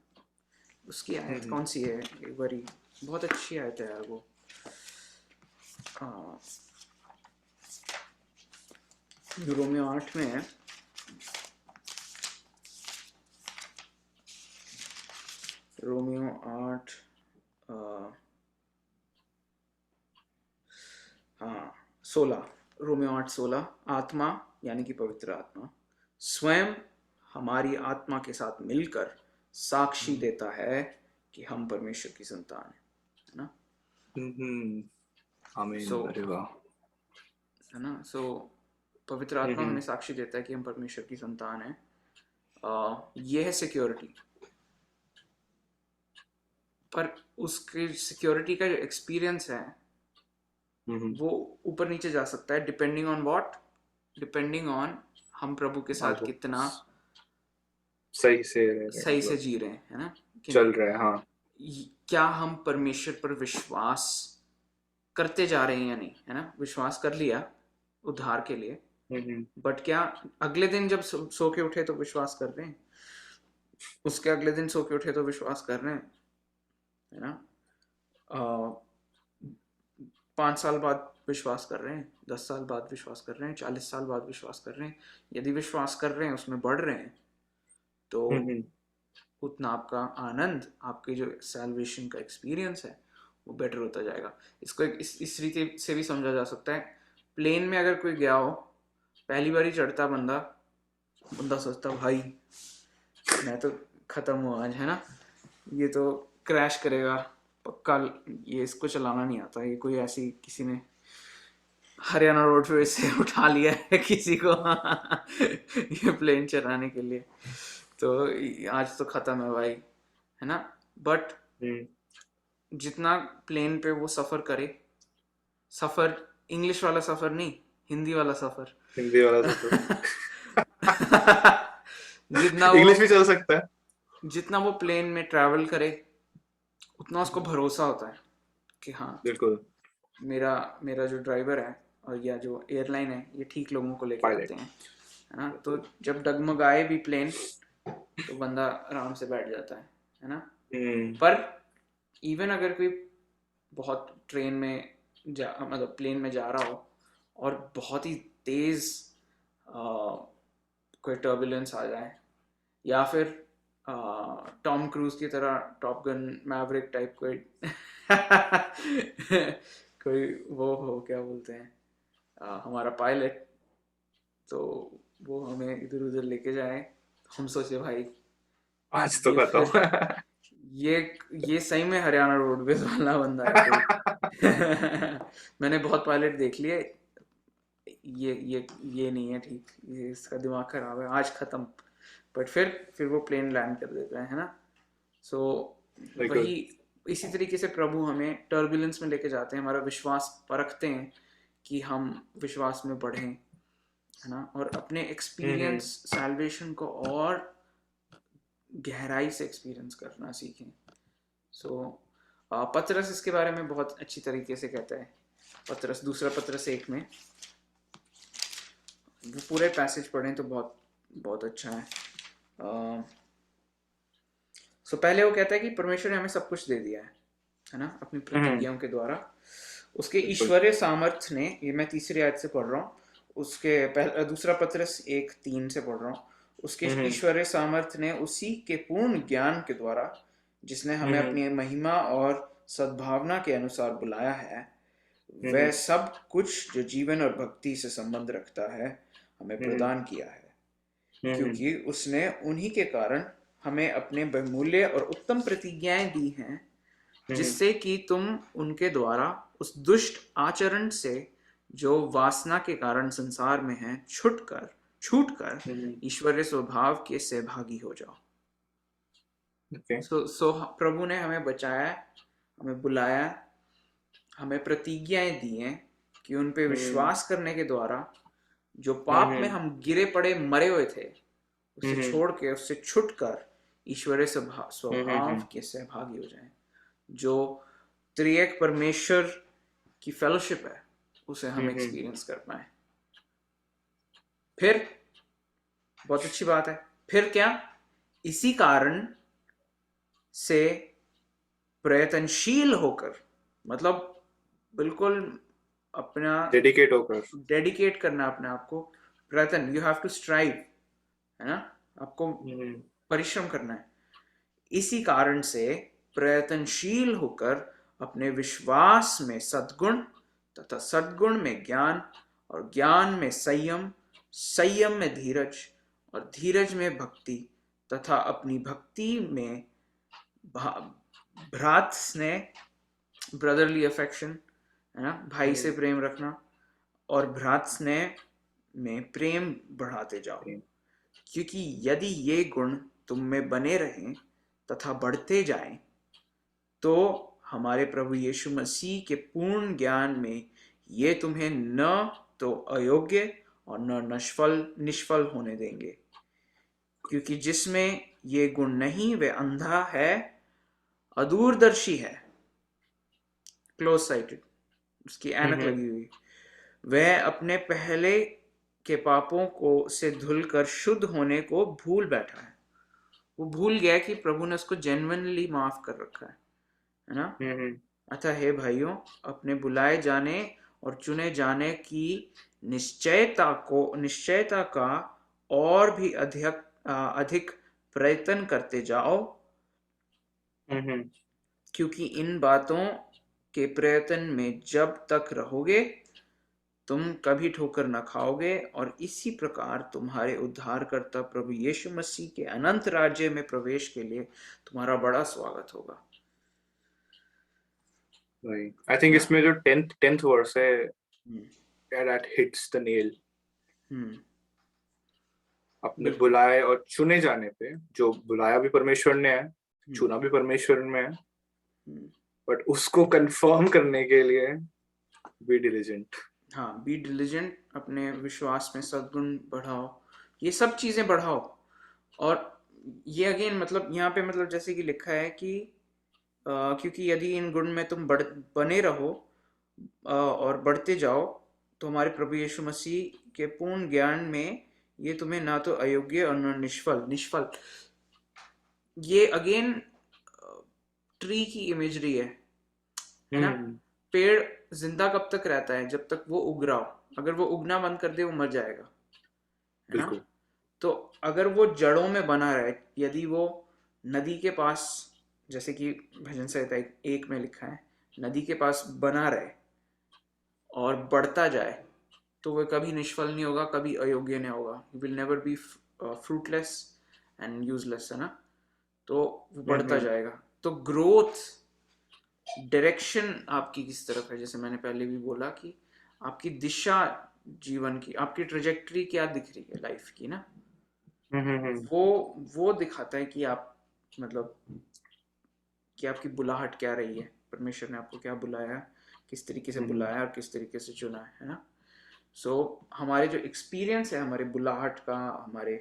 उसकी आयत कौन सी है, एक बारी, बहुत अच्छी आयत है यार वो, रोमियो 8 में है, रोमियो 8 हाँ 16, रोमियो 8:16, आत्मा यानी कि पवित्र आत्मा स्वयं हमारी आत्मा के साथ मिलकर साक्षी देता है कि हम परमेश्वर की संतान है ना। आमीन। सो अरे वाह। है ना। सो पवित्र आत्मा हमें साक्षी देता है कि हम परमेश्वर की संतान है। ये है सिक्योरिटी, पर उसके सिक्योरिटी का जो एक्सपीरियंस है वो ऊपर नीचे जा सकता है, depending on what, depending on हम प्रभु के साथ कितना सही से रह रहे, सही से मतलब जी रहे हैं, है ना, कि चल नहीं। रहे हैं। हाँ क्या हम परमेश्वर पर विश्वास करते जा रहे हैं या नहीं, है ना। विश्वास कर लिया उद्धार के लिए, बट क्या अगले दिन जब सो के उठे तो विश्वास कर रहे हैं, उसके अगले दिन सो के उठे तो विश्वास कर रहे हैं, है ना। 5 साल बाद विश्वास कर रहे हैं, 10 साल बाद विश्वास कर रहे हैं, 40 साल बाद विश्वास कर रहे हैं। यदि विश्वास कर रहे हैं, उसमें बढ़ रहे हैं, तो उतना आपका आनंद, आपके जो सैल्वेशन का एक्सपीरियंस है वो बेटर होता जाएगा। इसको इस रीति से भी समझा जा सकता है, प्लेन में अगर कोई गया हो, पहली बार ही चढ़ता बंदा सोचता भाई मैं तो ख़त्म हुआ आज, है ना, ये तो क्रैश करेगा पक्का, ये इसको चलाना नहीं आता, ये कोई ऐसी किसी ने हरियाणा रोडवेज से उठा लिया है किसी को ये प्लेन चलाने के लिए, तो आज तो ख़त्म है भाई, है ना। बट जितना प्लेन पे वो सफ़र करे, सफ़र इंग्लिश वाला सफ़र नहीं, हिंदी वाला सफ़र, हिंदी वाला सफर जितना वो इंग्लिश भी चल सकता है। जितना वो प्लेन में ट्रैवल करे, उतना उसको भरोसा होता है कि हाँ, बिल्कुल। मेरा मेरा जो ड्राइवर है और या जो एयरलाइन है ये ठीक लोगों को लेके आते पायलट। हैं, है ना। तो जब डगमगाए भी प्लेन तो बंदा आराम से बैठ जाता है ना। पर इवन अगर कोई बहुत ट्रेन में मतलब प्लेन में जा रहा हो और बहुत ही तेज कोई टर्बुलेंस आ जाए, या फिर टॉम क्रूज की तरह टॉप गन मैवरिक टाइप कोई कोई वो हो, क्या बोलते हैं, हमारा पायलट, तो वो हमें इधर उधर लेके जाए, तो हम सोचे भाई आज तो ये खत्म। फिर ये ये सही में हरियाणा रोडवेज वाला बंदा है कोई। मैंने बहुत पायलट देख लिए, ये नहीं है ठीक, ये इसका दिमाग खराब है, आज खत्म। बट फिर वो प्लेन लैंड कर देता है ना। सो वही, बिल्कुल। इसी तरीके से प्रभु हमें टर्बुलेंस में लेके जाते हैं, हमारा विश्वास परखते हैं कि हम विश्वास में बढ़ें, है ना, और अपने हम्म। एक्सपीरियंस सैल्वेशन को और गहराई से एक्सपीरियंस करना सीखें। सो पतरस इसके बारे में बहुत अच्छी तरीके से कहता है। पतरस, दूसरा पतरस 1 में, वो पूरे पैसेज पढ़ें तो बहुत बहुत अच्छा है। सो पहले वो कहता है कि परमेश्वर ने हमें सब कुछ दे दिया है ना, अपनी हम्म। प्रतिज्ञाओं के द्वारा। उसके बिल्कुल। ईश्वरीय सामर्थ्य ने, ये मैं तीसरी आयत से पढ़ रहा हूँ, उसके दूसरा पतरस 1:3 से पढ़ रहा हूँ। उसके हम्म। ईश्वरीय सामर्थ्य ने उसी के पूर्ण ज्ञान के द्वारा, जिसने हमें हम्म। अपनी महिमा और सद्भावना के अनुसार बुलाया है, वह हम्म। सब कुछ जो जीवन और भक्ति से संबंध रखता है हमें हम्म। प्रदान किया है, हम्म। क्योंकि उसने उन्हीं के कारण हमें अपने बहुमूल्य और उत्तम प्रतिज्ञाएं दी हैं, हम्म। जिससे कि तुम उनके द्वारा उस दुष्ट आचरण से जो वासना के कारण संसार में है छूटकर हम्म। ईश्वरीय स्वभाव के सहभागी हो जाओ। ओके। सो प्रभु ने हमें बचाया, हमें बुलाया, हमें प्रतिज्ञाएं दी हैं कि उन पे हम्म। विश्वास करने के द्वारा जो पाप में हम्म। हम गिरे पड़े मरे हुए थे, उसे हम्म। छोड़ के, उससे छुटकर ईश्वरीय स्वभाव हम्म। के सहभागी हो जाएं। जो त्रिएक परमेश्वर की फेलोशिप है, उसे हम हम्म। एक्सपीरियंस कर पाए। फिर बहुत अच्छी बात है, फिर क्या, इसी कारण से प्रयत्नशील होकर, मतलब बिल्कुल अपना डेडिकेट होकर। डेडिकेट करना अपने आप को, प्रयत्न, यू हैव टू स्ट्राइव, है ना, आपको हम्म। परिश्रम करना है। इसी कारण से प्रयत्नशील होकर अपने विश्वास में सद्गुण, तथा सद्गुण में ज्ञान, और ज्ञान में संयम, संयम में धीरज, और धीरज में भक्ति, तथा अपनी भक्ति में भ्रात स्नेह, ब्रदरली अफेक्शन, है ना, भाई से हम्म। प्रेम रखना, और भ्रात स्नेह में प्रेम बढ़ाते जाओ, क्योंकि यदि ये गुण तुम में बने रहें तथा बढ़ते जाएं, तो हमारे प्रभु यीशु मसीह के पूर्ण ज्ञान में ये तुम्हें न तो अयोग्य और न निष्फल होने देंगे, क्योंकि जिसमें ये गुण नहीं वह अंधा है, अदूरदर्शी है, क्लोज साइटेड, उसकी ऐनक हम्म। लगी हुई, वह अपने पहले के पापों को से धुलकर शुद्ध होने को भूल बैठा है। वो भूल गया कि प्रभु ने उसको जेन्युइनली माफ कर रखा है ना। हम्म। अतः हे भाइयों, अपने बुलाए जाने और चुने जाने की निश्चयता का और भी अधिक प्रयत्न करते जाओ, हम्म। क्योंकि इन बातों के प्रयत्न में जब तक रहोगे तुम कभी ठोकर न खाओगे, और इसी प्रकार तुम्हारे उद्धारकर्ता प्रभु यीशु मसीह के अनंत राज्य में प्रवेश के लिए तुम्हारा बड़ा स्वागत होगा। आई थिंक ना। इसमें जो टेंथ टेंथ वर्स है, hmm. That hits the nail. Hmm. अपने बिल्कुल। बुलाए और चुने जाने पे, जो बुलाया भी परमेश्वर ने है, हम्म। चुना भी परमेश्वर में है, हम्म। बट उसको कंफर्म करने के लिए बी डिलिजेंट। हाँ, बी डिलिजेंट, अपने विश्वास में सद्गुण बढ़ाओ, ये सब चीजें बढ़ाओ। और ये अगेन मतलब यहाँ पे मतलब जैसे कि लिखा है कि क्योंकि यदि इन गुण में तुम बने रहो और बढ़ते जाओ, तो हमारे प्रभु यीशु मसीह के पूर्ण ज्ञान में ये तुम्हें ना तो अयोग्य और न निष्फल, ये अगेन ट्री की इमेजरी है ना। हम्म। पेड़ जिंदा कब तक रहता है, जब तक वो उग रहा हो, अगर वो उगना बंद कर दे वो मर जाएगा, है ना। बिल्कुल। तो अगर वो जड़ों में बना रहे, यदि वो नदी के पास, जैसे कि भजन संहिता 1 में लिखा है, नदी के पास बना रहे और बढ़ता जाए, तो वह कभी निष्फल नहीं होगा, कभी अयोग्य नहीं होगा. You will never be fruitless and useless, है ना. तो वो बढ़ता जाएगा. तो ग्रोथ डायरेक्शन आपकी किस तरफ है, जैसे मैंने पहले भी बोला कि आपकी दिशा जीवन की, आपकी ट्रेजेक्टरी क्या दिख रही है लाइफ की ना, वो दिखाता है कि आप मतलब कि आपकी बुलाहट क्या रही है, परमेश्वर ने आपको क्या बुलाया, किस तरीके से बुलाया और किस तरीके से चुना है ना. सो हमारे जो एक्सपीरियंस है हमारे बुलाहट का, हमारे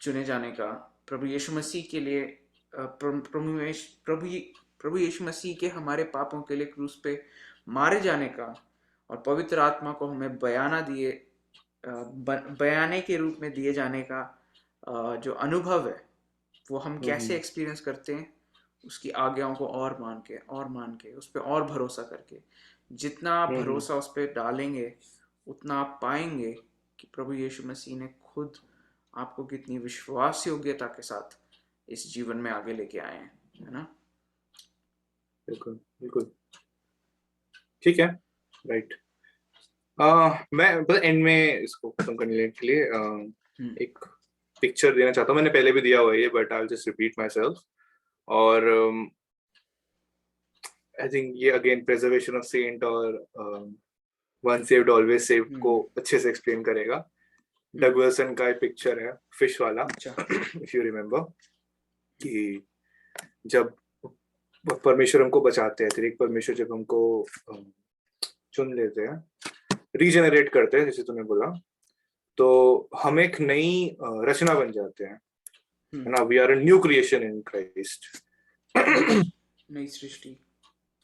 चुने जाने का, प्रभु यीशु मसीह के लिए, प्रभु यीशु मसीह के हमारे पापों के लिए क्रूस पे मारे जाने का, और पवित्र आत्मा को हमें बयाने के रूप में दिए जाने का जो अनुभव है, वो हम कैसे एक्सपीरियंस करते हैं, उसकी आज्ञाओं को और मान के उस पर और भरोसा करके, जितना आप भरोसा उस पर डालेंगे उतना आप पाएंगे कि प्रभु यीशु मसीह ने खुद आपको कितनी विश्वास योग्यता के साथ इस जीवन में आगे लेके आए हैं, है ना. बिल्कुल बिल्कुल ठीक है. राइट. मैं बस एंड में इसको खत्म करने के लिए एक पिक्चर देना चाहता हूँ. मैंने पहले भी दिया हुआ है ये, but I will just repeat my self. और आई थिंक ये अगेन प्रिजर्वेशन ऑफ सेंट और वन सेव्ड ऑलवेज सेव्ड को अच्छे से एक्सप्लेन करेगा. डग विल्सन का एक पिक्चर है फिश वाला, इफ यू रिमेम्बर, कि जब परमेश्वर हमको बचाते हैं, फिर एक परमेश्वर जब हमको चुन लेते हैं, रीजेनरेट करते हैं जैसे तूने बोला, तो हम एक नई रचना बन जाते हैं, है ना. We are a new creation in Christ.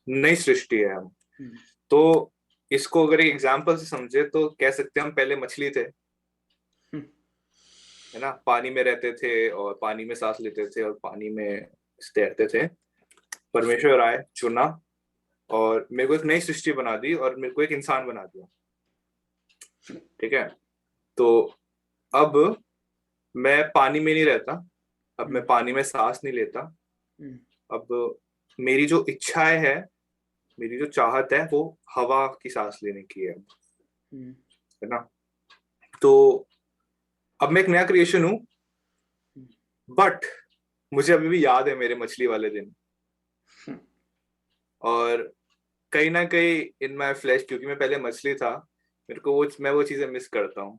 नई सृष्टि है हम. तो इसको अगर एक एग्जाम्पल से समझे तो कह सकते हैं हम पहले मछली थे, है ना. पानी में रहते थे और पानी में सांस लेते थे और पानी में तैरते थे. परमेश्वर आए, चुना और मेरे को एक नई सृष्टि बना दी और मेरे को एक इंसान बना दिया. ठीक है. तो अब मैं पानी में नहीं रहता, अब मैं पानी में सांस नहीं लेता. अब मेरी जो इच्छाएं है, मेरी जो चाहत है, वो हवा की सांस लेने की है ना. तो अब मैं एक नया क्रिएशन हूं, बट मुझे अभी भी याद है मेरे मछली वाले दिन. और कहीं ना कहीं इन माय फ्लैश, क्योंकि मैं पहले मछली था, मेरे को मैं वो चीजें मिस करता हूँ.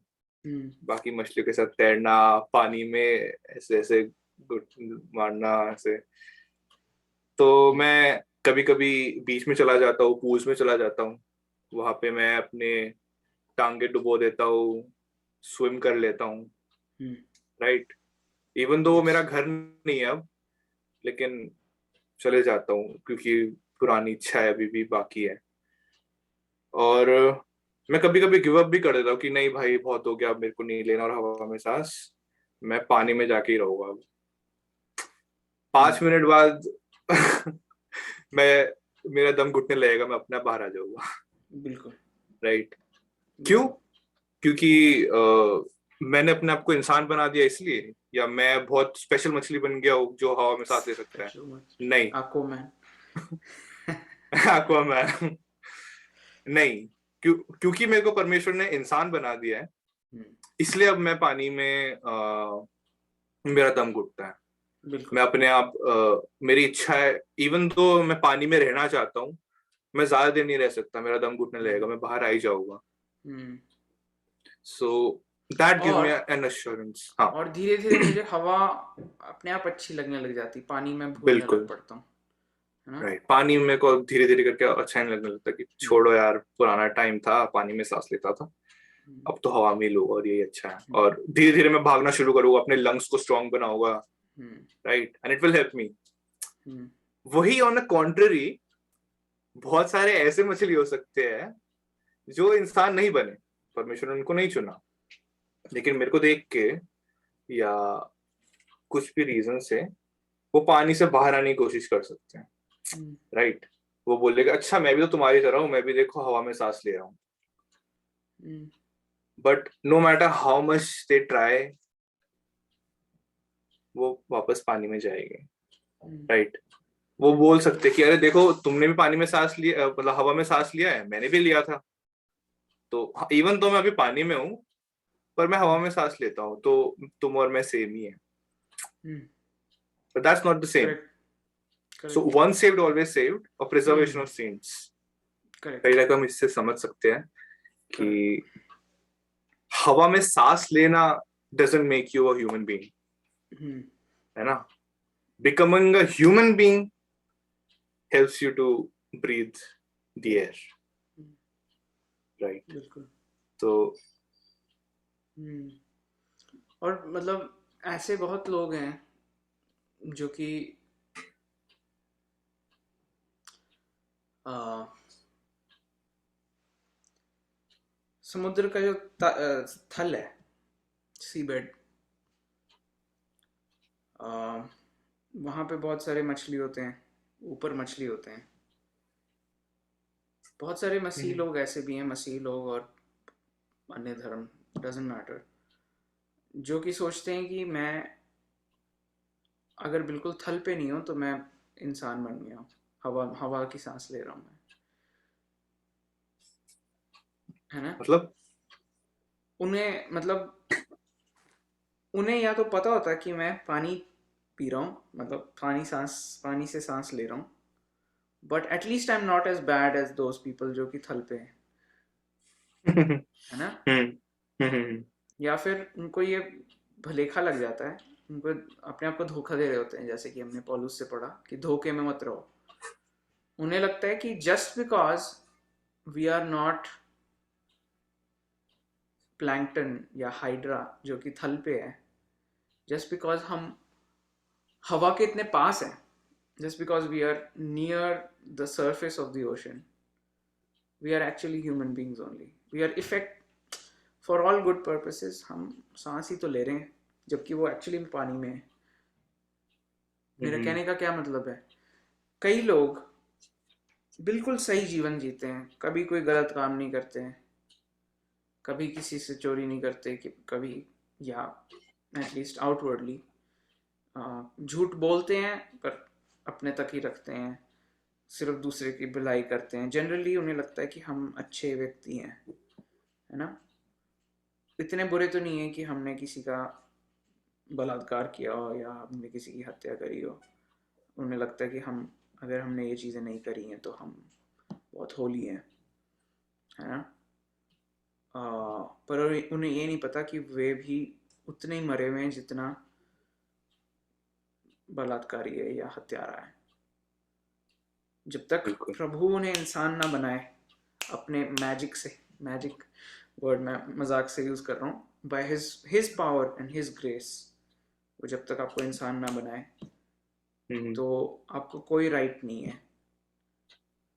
बाकी मछलियों के साथ तैरना, पानी में ऐसे ऐसे मारना ऐसे. तो मैं कभी कभी बीच में चला जाता हूँ, पूल्स में चला जाता हूँ, वहां पे मैं अपने टांगे डुबो देता हूँ, स्विम कर लेता हूँ. राइट. इवन दो मेरा घर नहीं है अब, लेकिन चले जाता हूँ क्योंकि पुरानी इच्छा है अभी भी बाकी है. और मैं कभी कभी गिव अप भी कर देता हूँ कि नहीं भाई बहुत हो गया, अब मेरे को नहीं लेना और हवा में सांस, मैं पानी में जाके ही रहूंगा. अब 5 मिनट बाद मेरा दम घुटने लगेगा, मैं अपना बाहर आ जाऊंगा. बिल्कुल. राइट. क्यों? क्योंकि मैंने अपने आप को इंसान बना दिया इसलिए, या मैं बहुत स्पेशल मछली बन गया हूँ जो हवा में सांस ले सकता है? नहीं. एक्वामैन नहीं. क्योंकि मेरे को परमेश्वर ने इंसान बना दिया है, इसलिए अब मैं पानी में मेरा दम घुटता है. मैं अपने आप मेरी इच्छा है, इवन दो मैं पानी में रहना चाहता हूँ, मैं ज्यादा देर नहीं रह सकता, मेरा दम घुटने लगेगा, मैं बाहर आ ही जाऊंगा. So that gives me N assurance. हाँ. और धीरे धीरे मुझे हवा अपने आप अच्छी लगने लग जाती, पानी में भूलने लग पड़ता हूँ. राइट. पानी में को धीरे धीरे करके अच्छा नहीं लगने लगता कि छोड़ो यार, पुराना टाइम था, पानी में सांस लेता था, अब तो हवा में लो और यही अच्छा है. और धीरे धीरे मैं भागना शुरू करूंगा, अपने लंग्स को स्ट्रॉन्ग बनाऊंगा. Right. And it will help me. वही ऑन द कॉन्ट्ररी बहुत सारे ऐसे मछली हो सकते हैं जो इंसान नहीं बने, परमेश्वर ने उनको नहीं चुना, लेकिन मेरे को देख के या कुछ भी रीजन से वो पानी से बाहर आने की कोशिश कर सकते हैं. राइट. वो बोलेगा अच्छा मैं भी तो तुम्हारी तरह हूं, मैं भी देखो हवा में सांस ले रहा हूँ. But no matter how much they try, वो वापस पानी में जाएंगे. राइट. वो बोल सकते कि अरे देखो तुमने भी पानी में सांस लिया, मतलब हवा में सांस लिया है, मैंने भी लिया था, तो इवन तो मैं अभी पानी में हूँ पर मैं हवा में सांस लेता हूँ, तो तुम और मैं सेम ही है, but that's not the same. Correct So correct one saved always saved, or preservation of saints. कहीं ना करेक्ट कहीं हम इससे समझ सकते हैं कि करेक्ट हवा में सांस लेना doesn't make you a human being, है ना? Becoming a human being helps you to breathe the air, right? बिल्कुल। तो और मतलब ऐसे बहुत लोग हैं जो कि आ, समुद्र का जो थल है, सी बेड, वहाँ पे बहुत सारे मछली होते हैं, ऊपर मछली होते हैं। बहुत सारे मसीह लोग ऐसे भी हैं, मसीह लोग और अन्य धर्म, डजेंट मैटर, जो कि सोचते हैं कि मैं अगर बिल्कुल थल पे नहीं हूँ तो मैं इंसान बन गया हूँ, हवा हवा की सांस ले रहा हूँ मैं, है ना? मतलब उन्हें या तो पता होता है कि मैं पानी पी रहा हूँ, मतलब पानी से सांस ले रहा हूँ, but at least I am not as bad as those people जो कि थल पे है ना? या फिर उनको ये भलेखा लग जाता है, उनको अपने आप को धोखा दे रहे होते हैं, जैसे कि हमने पौलुस से पढ़ा कि धोखे में मत रहो। उन्हें लगता है कि just because we are not plankton या हाइड्रा जो कि थल पे है, जस्ट बिकॉज हम हवा के इतने पास हैं, just because we are near the surface of the ocean, we are actually human beings only. We are effect for all good purposes, हम सांस ही तो ले रहे हैं जबकि वो एक्चुअली पानी में है। मेरा कहने का क्या मतलब है, कई लोग बिल्कुल सही जीवन जीते हैं, कभी कोई गलत काम नहीं करते हैं, कभी किसी से चोरी नहीं करते कि कभी, या एटलीस्ट आउटवर्डली झूठ बोलते हैं पर अपने तक ही रखते हैं, सिर्फ दूसरे की भलाई करते हैं। जनरली उन्हें लगता है कि हम अच्छे व्यक्ति हैं, है ना? इतने बुरे तो नहीं है कि हमने किसी का बलात्कार किया हो या हमने किसी की हत्या करी हो। उन्हें लगता है कि अगर हमने ये चीज़ें नहीं करी हैं तो हम बहुत होली हैं, है ना? पर उन्हें ये नहीं पता कि वे भी उतने ही मरे हुए हैं जितना बलात्कारी है या हत्यारा है। जब तक प्रभु उन्हें इंसान ना बनाए अपने मैजिक से, मैजिक वर्ड मैं मजाक से यूज कर रहा हूँ, by his power and his grace, वो जब तक आपको इंसान ना बनाए तो आपको कोई राइट नहीं है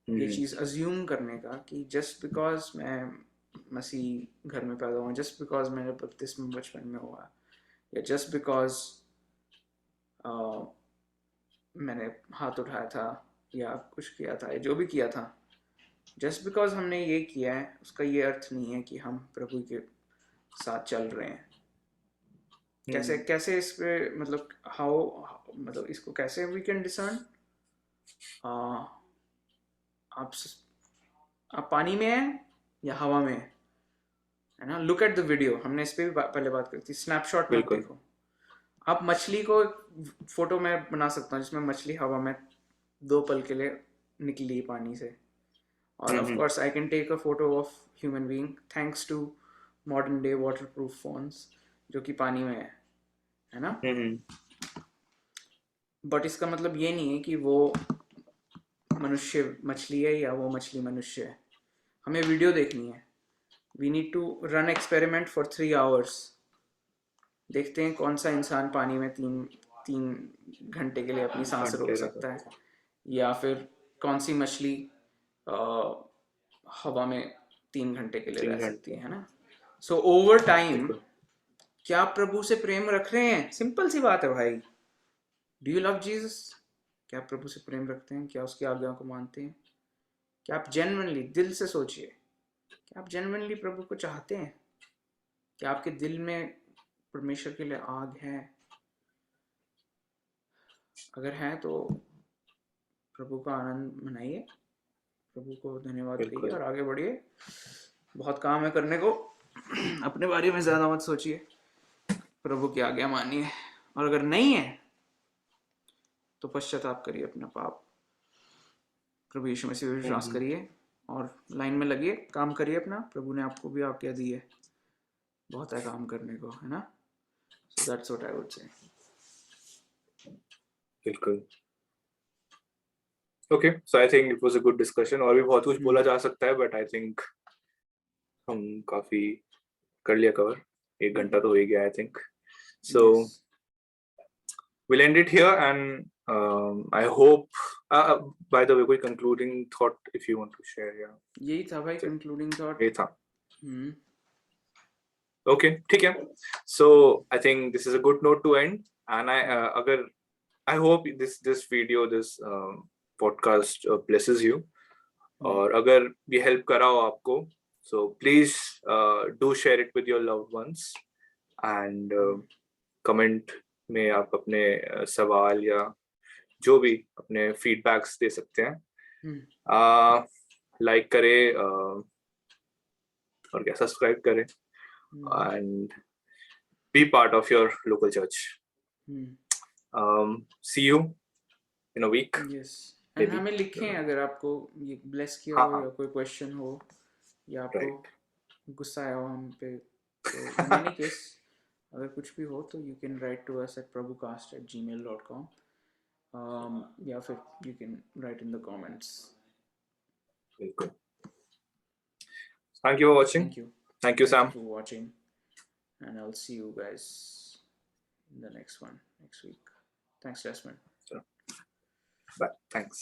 ये चीज अज्यूम करने का कि जस्ट बिकॉज मैं मसीह घर में पैदा हुआ, जस्ट बिकॉज मैंने बपतिस्मा बचपन में हुआ, या जस्ट बिकॉज मैंने हाथ उठाया था या कुछ किया था, या जो भी किया था, जस्ट बिकॉज हमने ये किया है उसका ये अर्थ नहीं है कि हम प्रभु के साथ चल रहे हैं। कैसे कैसे इस पे मतलब हाउ, मतलब इसको कैसे वी कैन डिसर्न? आप पानी में हैं या हवा में है ना? लुक एट द वीडियो, हमने इस पे भी पहले बात करी थी। स्नैपशॉट मत देखो। आप मछली को फोटो में बना सकता हूँ जिसमें मछली हवा में 2 पल के लिए निकली पानी से, और of course I can take a photo of human being thanks to modern day waterproof phones जो कि पानी में है ना? बट इसका मतलब ये नहीं है कि वो मनुष्य मछली है या वो मछली मनुष्य है। हमें वीडियो देखनी है, we need to run experiment for 3 hours, देखते हैं कौन सा इंसान पानी में तीन घंटे के लिए अपनी सांस रोक सकता है, या फिर कौन सी मछली हवा में 3 घंटे के लिए रह सकती है ना? सो ओवर टाइम क्या आप प्रभु से प्रेम रख रहे हैं? सिंपल सी बात है भाई, डू यू लव जीसस? क्या आप प्रभु से प्रेम रखते हैं? क्या उसकी आज्ञा को मानते हैं? क्या आप जेन्युइनली, दिल से सोचिए, क्या आप जेन्युइनली प्रभु को चाहते हैं? क्या आपके दिल में परमेश्वर के लिए आग है? अगर है तो प्रभु का आनंद मनाइए, प्रभु को धन्यवाद कहिए और आगे बढ़िए। बहुत काम है करने को, अपने बारे में ज्यादा मत सोचिए, प्रभु की आज्ञा मानिए, और अगर नहीं है तो पश्चाताप करिए अपना पाप, प्रभु यीशु मसीह पर विश्वास करिए और लाइन में लगिए, काम करिए अपना, प्रभु ने आपको भी आज्ञा दी है, बहुत है काम करने को, है ना? So that's what I would say. बिल्कुल। Okay, so I think it was a good discussion. और भी बहुत कुछ बोला जा सकता है, बट आई थिंक हम काफी कर लिया कवर। 1 घंटा तो हो ही गया I think. So we'll end it here, and I hope by the way कोई concluding thought if you want to share? Yeah, यही था भाई concluding thought। ये था। Okay, ठीक है। So I think this is a good note to end, and अगर I hope this video, this podcast blesses you, और अगर ये help करा हो आपको, so please do share it with your loved ones, and comment में आप अपने सवाल या जो भी अपने फीडबैक्स दे सकते हैं। लाइक करें और क्या, सब्सक्राइब करें, and be part of your local church. See you in a week. Yes, and हमें लिखें अगर आपको ये ब्लेस किया हो या कोई क्वेश्चन हो या आपको गुस्सा आया हो हम पे, तो इन एनी केस अगर कुछ भी हो तो you can write to us at prabhucast@gmail.com, या फिर you can write in the comments. बिल्कुल। Thank you for watching. Thank you, Sam. Thank you for watching, and I'll see you guys in the next one next week. Thanks, Jasmine. Bye. Thanks.